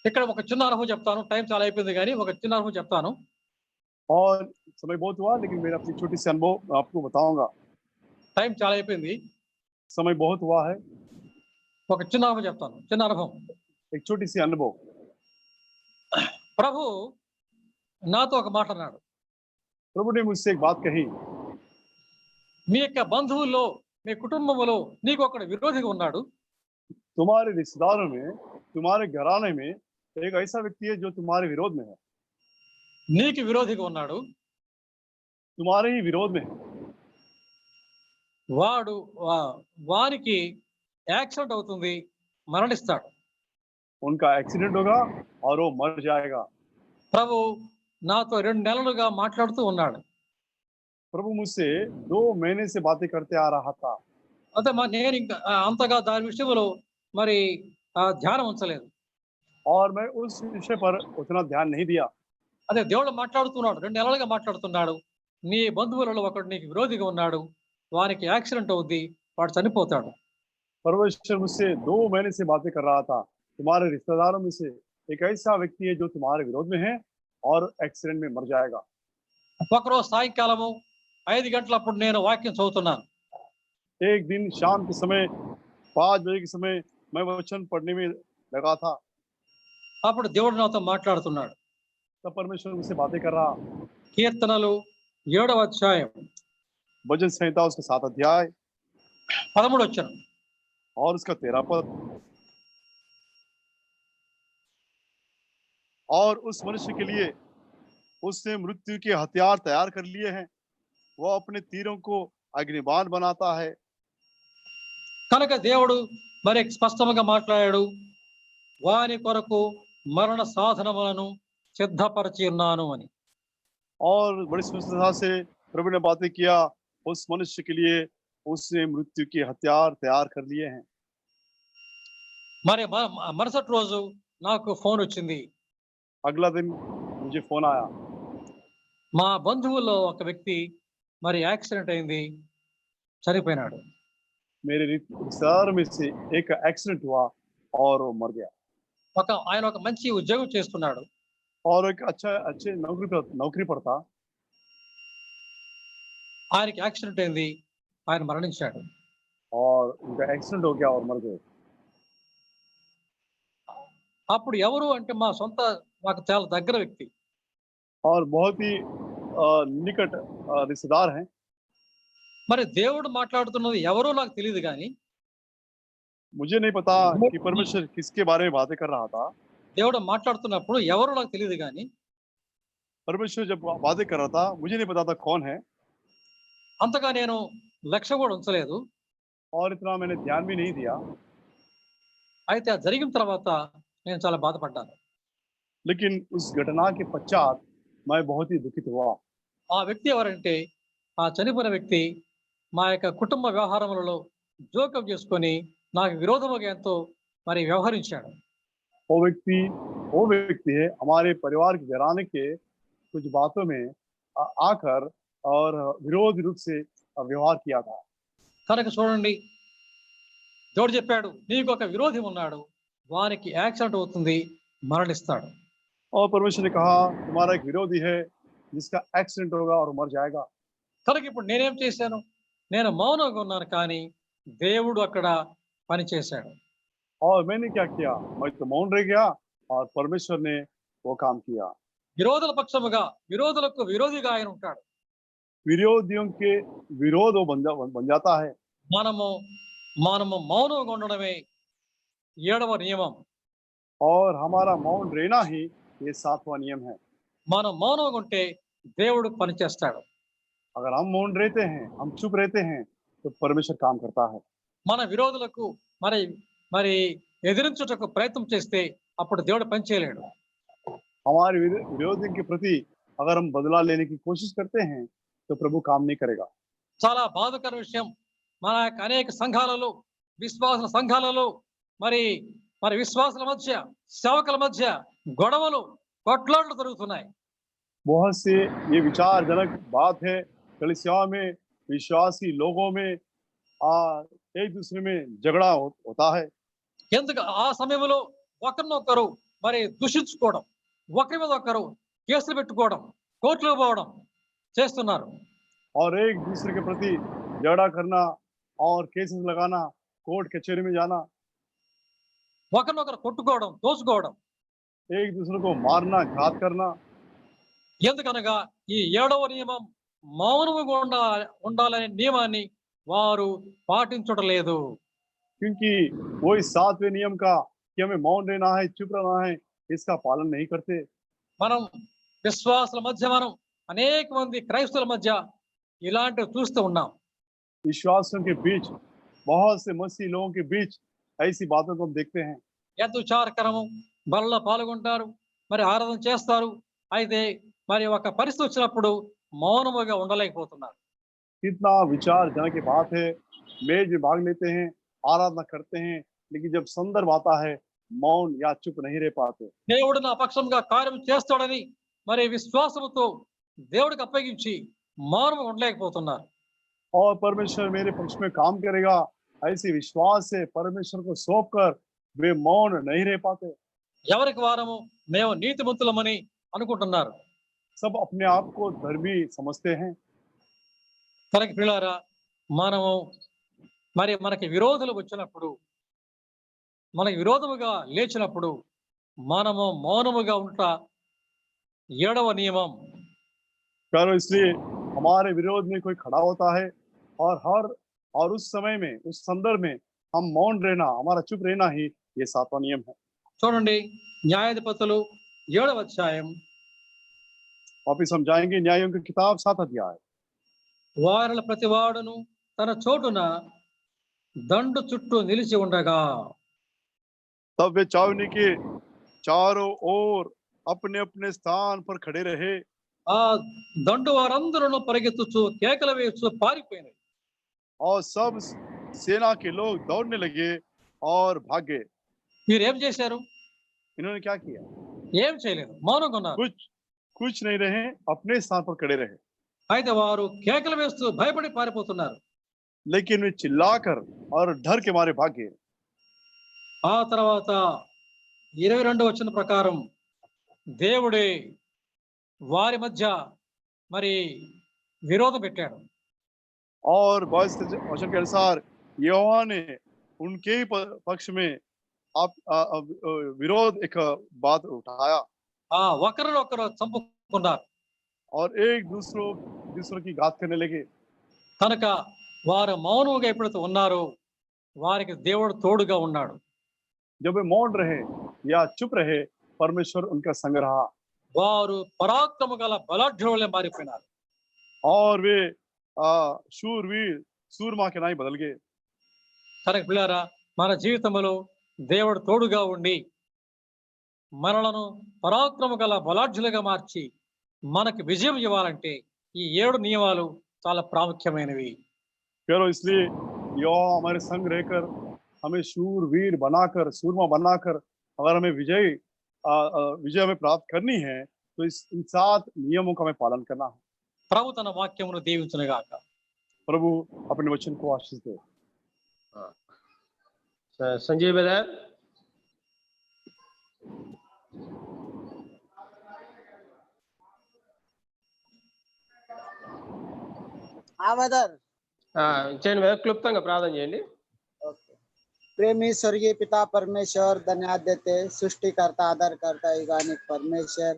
ఇక్కడ ఒక చిన్న అనుభవం చెప్తాను. టైం చాలా అయిపోయింది కానీ ఒక చిన్న అనుభవం చెప్తాను. और समय बहुत हुआ, लेकिन मेरा अपनी छोटी सी अनुभव मैं आपको बताऊंगा। టైం చాలా అయిపోయింది. समय बहुत हुआ है, ఒక చిన్న అనుభవం చెప్తాను. చిన్న అనుభవం. एक छोटी सी अनुभव। ప్రభు నాతో ఒక మాట అన్నాడు. प्रभु ने मुझसे एक बात कही, మీ యొక్క బంధువుల్లో, మీ కుటుంబంలో నీకు ఒకడు విరోధిగా ఉన్నాడు. तुम्हारे रिश्तेदारों में, तुम्हारे घराने में एक ऐसा व्यक्ति है जो तुम्हारे विरोध में है, నీకు విరోధిగా ఉన్నాడు. तुम्हारे ही विरोध में है। వాడు వానికి యాక్సిడెంట్ అవుతుంది, మరణిస్తాడు. उनका एक्सीडेंट होगा और वो मर जाएगा। ప్రభు నాతో 2 నెలలుగా మాట్లాడుతూ ఉన్నాడు. प्रभु मुझसे 2 महीने से बातें करते आ रहा था, అంటే నేను ఇంకా అంతగా దాని విషయంలో మరి ధ్యానం ఉంచలేదు. और मैं उस विषय पर उतना ध्यान नहीं दिया। అదే దేవుడు మాట్లాడుతున్నాడు, 2 నెలలుగా మాట్లాడుతున్నాడు. నీ బంధువులలో ఒకడు నీకు విరోధిగా ఉన్నాడు, వానికి యాక్సిడెంట్ అవుద్ది, వాడు చనిపోతాడు. परमेश्वर मुझसे 2 महीने से बातें कर रहा था, तुम्हारे रिश्तेदारों में से एक ऐसा व्यक्ति है जो तुम्हारे विरोध में है और एक्सीडेंट में मर जाएगा। ఒకరోజు సాయంకాలము 5 గంటలప్పుడు నేను వాక్యం చదువుతున్నాను. एक दिन शाम के समय 5 बजे के समय मैं वचन पढ़ने में लगा था, అప్పుడు దేవుడు నాతో మాట్లాడుతున్నాడు. तब परमेश्वर मुझसे बातें कर रहा। కీర్తనలు 7వ అధ్యాయం भजन संहिता उसका 7 अध्याय 13వ వచనం. और उसका 13 पद। और उस मनुष्य के लिए उसने मृत्यु के हथियार तैयार कर लिए हैं, वह अपने तीरों को अग्निबाण बनाता है। కనుక దేవుడు మరి స్పష్టంగా మాట్లాడాడు. వాని కొరకు మరణ సాధనములను సిద్ధపరిచి ఉన్నాను అని. और बड़ी स्पष्टता से प्रभु ने बातें किया, उस मनुष्य के लिए उसने मृत्यु के हथियार तैयार कर लिए हैं। మరి మరుసటి రోజు నాకు ఫోన్ వచ్చింది. अगला दिन मुझे फोन आया, మా బంధువుల్లో ఒక వ్యక్తి మరి యాక్సిడెంట్ అయింది, చనిపోయినాడు. मेरे रिश्तेदार में से एक एक्सीडेंट हुआ और वो मर गया। ఆయన ఒక మంచి ఉద్యోగం చేస్తున్నాడు. और एक अच्छे नौकरी पर था, ఆయనకి యాక్సిడెంట్ అయింది, ఆయన మరణించాడు. और उनका एक्सीडेंट हो गया और मर गए। అప్పుడు ఎవరు అంటే మా సొంత, మాకు చాలా దగ్గర వ్యక్తి. और बहुत ही निकट रिश्तेदार हैं। మరి దేవుడు మాట్లాడుతున్నది ఎవరో నాకు తెలియదు కానీ मुझे नहीं पता कि परमेश्वर किसके बारे में बातें कर रहा था। దేవుడు మాట్లాడుతున్నప్పుడు ఎవరో నాకు తెలియదు కానీ परमेश्वर जब बातें कर रहा था, मुझे नहीं पता था कौन है, అంతగా నేను లక్ష్యం కూడా ఉంచలేదు. और इतना मैंने ध्यान भी नहीं दिया। అయితే అది జరిగిన తర్వాత నేను చాలా బాధపడ్డాను. लेकिन उस घटना के पश्चात मैं बहुत ही दुखित हुआ। ఆ వ్యక్తి ఎవరంటే, ఆ చనిపోయిన వ్యక్తి మా యొక్క కుటుంబ వ్యవహారములలో జోక్యం చేసుకొని నాకు విరోధముగా ఎంతో మరి వ్యవహరించాడు. वो व्यक्ति है हमारे परिवार के घराने के कुछ बातों में आकर और विरोध रूप से व्यवहार किया था। కనుక చూడండి, దేవుడు చెప్పాడు నీకు ఒక విరోధి ఉన్నాడు, వానికి యాక్సిడెంట్ అవుతుంది, మరణిస్తాడు. और परमेश्वर ने कहा तुम्हारा एक विरोधी है जिसका एक्सीडेंट होगा और मर जाएगा। కనుక ఇప్పుడు నేనేం చేశాను? నేను మౌనంగా ఉన్నాను కానీ దేవుడు అక్కడ పని చేశాడు. और मैंने क्या किया? मैं तो मौन रह गया और परमेश्वर ने वो काम किया। విరోధుల పక్షముగా, విరోధులకు విరోధిగా ఆయన ఉంటాడు. विरोधियों के विरोध वो बन जाता है। మనము మౌనంగా ఉండడమే 7వ నియమం. और हमारा मौन रहना ही ये 7वां नियम है। మనం మౌనంగా ఉంటే దేవుడు పని చేస్తాడు. अगर हम मौन रहते हैं, हम चुप रहते हैं, तो परमेश्वर काम करता है। మన విరోధులకు మరి ఎదిరించుటకు ప్రయత్నం చేస్తే అప్పుడు దేవుడు పని చేయలేడు. हमारे विरोधियों के प्रति अगर हम बदला लेने की कोशिश करते हैं तो प्रभु काम नहीं करेगा। చాలా బాధాకర విషయం. మన యొక్క అనేక సంఘాలలో, విశ్వాసుల సంఘాలలో మరి మరి విశ్వాసుల మధ్య, సేవకుల మధ్య గొడవలు, కొట్లాటలు జరుగుతున్నాయి. बहुत से ये विचारजनक बात है, कलीसियाओं में विश्वासी लोगों में एक दूसरे में झगड़ा होता है। ఎందుకు ఆ సమయంలో ఒకరినొకరు మరి దూషించుకోవడం, ఒకరి మీద ఒకరు కేసులు పెట్టుకోవడం, కోర్టులకు పోవడం చేస్తున్నారు. और एक दूसरे के प्रति झगड़ा करना और केसेस लगाना, कोर्ट कचहरी में जाना, ఒకరినొకరు కొట్టుకోవడం, దోచుకోవడం. एक दूसरे को मारना, घात करना। ఎందుకనగా ఈ 7వ నియమం మౌనముగా ఉండాలనే నియమాన్ని వారు పాటించడం లేదు. क्योंकि वही 7वें नियम का कि हमें मौन रहना है, चुप रहना है, इसका पालन नहीं करते। మనం విశ్వాసుల మధ్య మనం అనేక మంది క్రైస్తవుల మధ్య ఇలాంటివి చూస్తూ ఉన్నాం. विश्वासियों के बीच, बहुत से मसीह लोगों के बीच ऐसी बातों को हम देखते हैं। ఎంత విచారకరము, బలలో పాల్గొంటారు, మరి ఆరాధన చేస్తారు, అయితే మరి ఒక పరిస్థితి వచ్చినప్పుడు మౌనముగా ఉండలేకపోతున్నారు. कितना विचारजनक की बात है, मेज में भाग लेते हैं, आराधना करते हैं, लेकिन जब संदर्भ आता है मौन या चुप नहीं रह पाते। దేవుడు నా పక్షంగా కార్యం చేస్తాడని మరి విశ్వాసముతో దేవుడికి అప్పగించి మౌనముగా ఉండలేకపోతున్నారు. और परमेश्वर मेरे पक्ष में काम करेगा, ऐसे विश्वास से परमेश्वर को सौंप कर वे मौन नहीं रह पाते। ఎవరికి వారము మేము నీతిమంతులమని అనుకుంటున్నారు. सब अपने आप को धर्मी समझते हैं। తనకి పిల్లారా, మనము మరి మనకి విరోధులు వచ్చినప్పుడు, మనకి విరోధముగా లేచినప్పుడు మనము మౌనముగా ఉంట 7వ నియమం. करो इसलिए हमारे विरोध में कोई खड़ा होता है और उस समय में, उस संदर्भ में हम मौन रहना, हमारा चुप रहना ही ये 7वां नियम है। చూడండి, న్యాయాధిపతులు 7వ అధ్యాయం. वापिस हम जाएंगे न्यायों की किताब 7 अध्याय। వారిలో ప్రతివాడును తన చోటున దండు చుట్టూ నిలిచి ఉండగా तब वे छावनी के चारों ओर अपने अपने स्थान पर खड़े रहे। ఆ దండు వారందరూ పరిగెత్తుచు కేకలు వేస్తూ పారిపోయినాయి. और सब सेना के लोग दौड़ने लगे और भागे। మీరు ఏం చేశారు? इन्होंने क्या किया? ఏం చేయలేదు, మౌనంగా ఉన్నారు. कुछ नहीं रहे, अपने स्थान पर खड़े रहे। అయితే వారు కేకలు వేస్తూ భయపడి పారిపోతున్నారు. लेकिन वे चिल्लाकर और डर के मारे भागे। ఆ తర్వాత 22వ వచనం ప్రకారం దేవుడే వారి మధ్య మరి విరోధం పెట్టాడు. और 22 वचन के अनुसार यहोवा ने उनके ही पक्ष में विरोध एक बात उठाया ఒకరినొకరు చంపుకున్నారు. और एक दूसरों की घात करने लगे। కనుక వారు మౌనంగా ఎప్పుడైతే ఉన్నారో వారికి దేవుడు తోడుగా ఉన్నాడు. जब वे मौन रहे या चुप रहे, परमेश्वर उनका संग रहा। వారు పరాక్రమ గల బలాఢ్యులే మారిపోయినారు. और वे शूरवीर सूरमा के नाई बदल गए। కనుక పిల్లారా, మన జీవితంలో దేవుడు తోడుగా ఉండి మనలను పరాక్రమ గల బలాఢ్యులుగా మార్చి మనకి విజయం ఇవ్వాలంటే ఈ 7 నియమాలు చాలా ప్రాముఖ్యమైనవి. करो इसलिए यहोवा हमारे संग रहकर हमें शूरवीर बनाकर, सूरमा बनाकर अगर हमें विजय हमें प्राप्त करनी है तो इन 7 नियमों का हमें पालन करना है। ప్రభు తన వాక్యమును దీవించునుగాక. प्रभु अपने वचन को आशीष दे। संजय ब्रदर, క్లుప్తంగా ప్రార్థన చేయండి. प्रेमी स्वर्गीय पिता परमेश्वर, धन्यवाद देते सृष्टिकर्ता, आधारकर्ता, युगानिक परमेश्वर,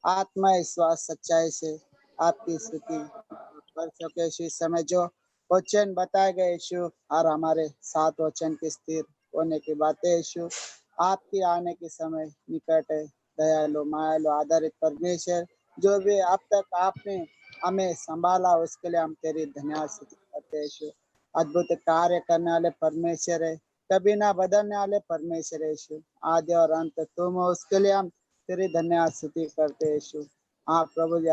आत्मा विश्वास सच्चाई से आपकी स्तुति वर्षों के इस समय जो वचन बताए गए यीशु और हमारे 7 वचन की स्थिर होने की बातें यीशु, आपकी आने के समय निकट है। दयालु मायालु आधारित परमेश्वर, जो भी अब तक आपने हमें संभाला उसके लिए हम तेरी धन्यवाद करते हैं यीशु। अद्भुत कार्य करने वाले परमेश्वर है, कभी ना बदलने वाले परमेश्वर यीशु, आदि और अंत तुम हो, उसके लिए हम तेरी धन्यवाद स्तुति करते हैं यीशु। हाँ प्रभु जी,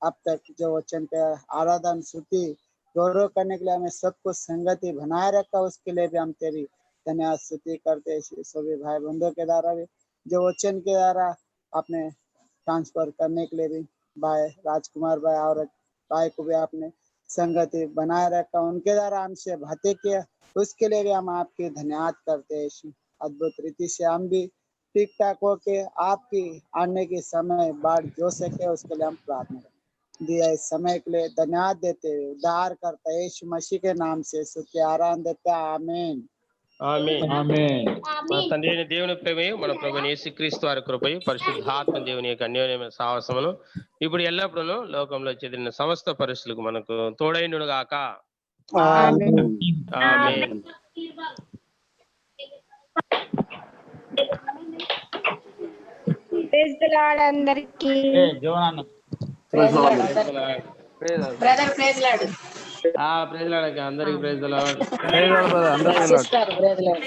अब तक जो वचन के आराधना स्तुति गौरव करने के लिए हमें सब कुछ संगति बनाए रखा, उसके लिए भी हम तेरी धन्यवाद स्तुति करते हैं यीशु। सभी भाई बंधुओं के द्वारा भी जो वचन के द्वारा आपने ट्रांसफर करने के लिए भी भाई राजकुमार भाई और भाई को भी आपने संगति बनाए रखा, उनके द्वारा हमसे बातें किया, उसके लिए भी हम आपकी धन्यवाद करते हैं यीशु। अद्भुत रीति से हम भी ठीक ठाक होके आपकी आने के समय बाढ़ जो सके उसके लिए हम प्रार्थना करते दिया। इस समय के लिए धन्यवाद देते हुए उद्धार करता है यीशु मसीह के नाम से स्तुति आराधना देते हैं। आमीन। ఆమేన్. ఆమేన్. మన తండ్రి అయిన దేవుని ప్రేమయు మన ప్రభువైన యేసుక్రీస్తు వారి కృపయు పరిశుద్ధాత్మ దేవుని యొక్క అన్యోన్యమైన సాహసమును ఇప్పుడు ఎల్లప్పుడూ లోకంలో చెదిరిన సమస్త పరిస్థితులకు మనకు తోడైండును గాక. Amen. Amen. Praise the lord అందరికీ. Brother praise lord. Praise lord అందరికి praise the lord. Sister praise lord.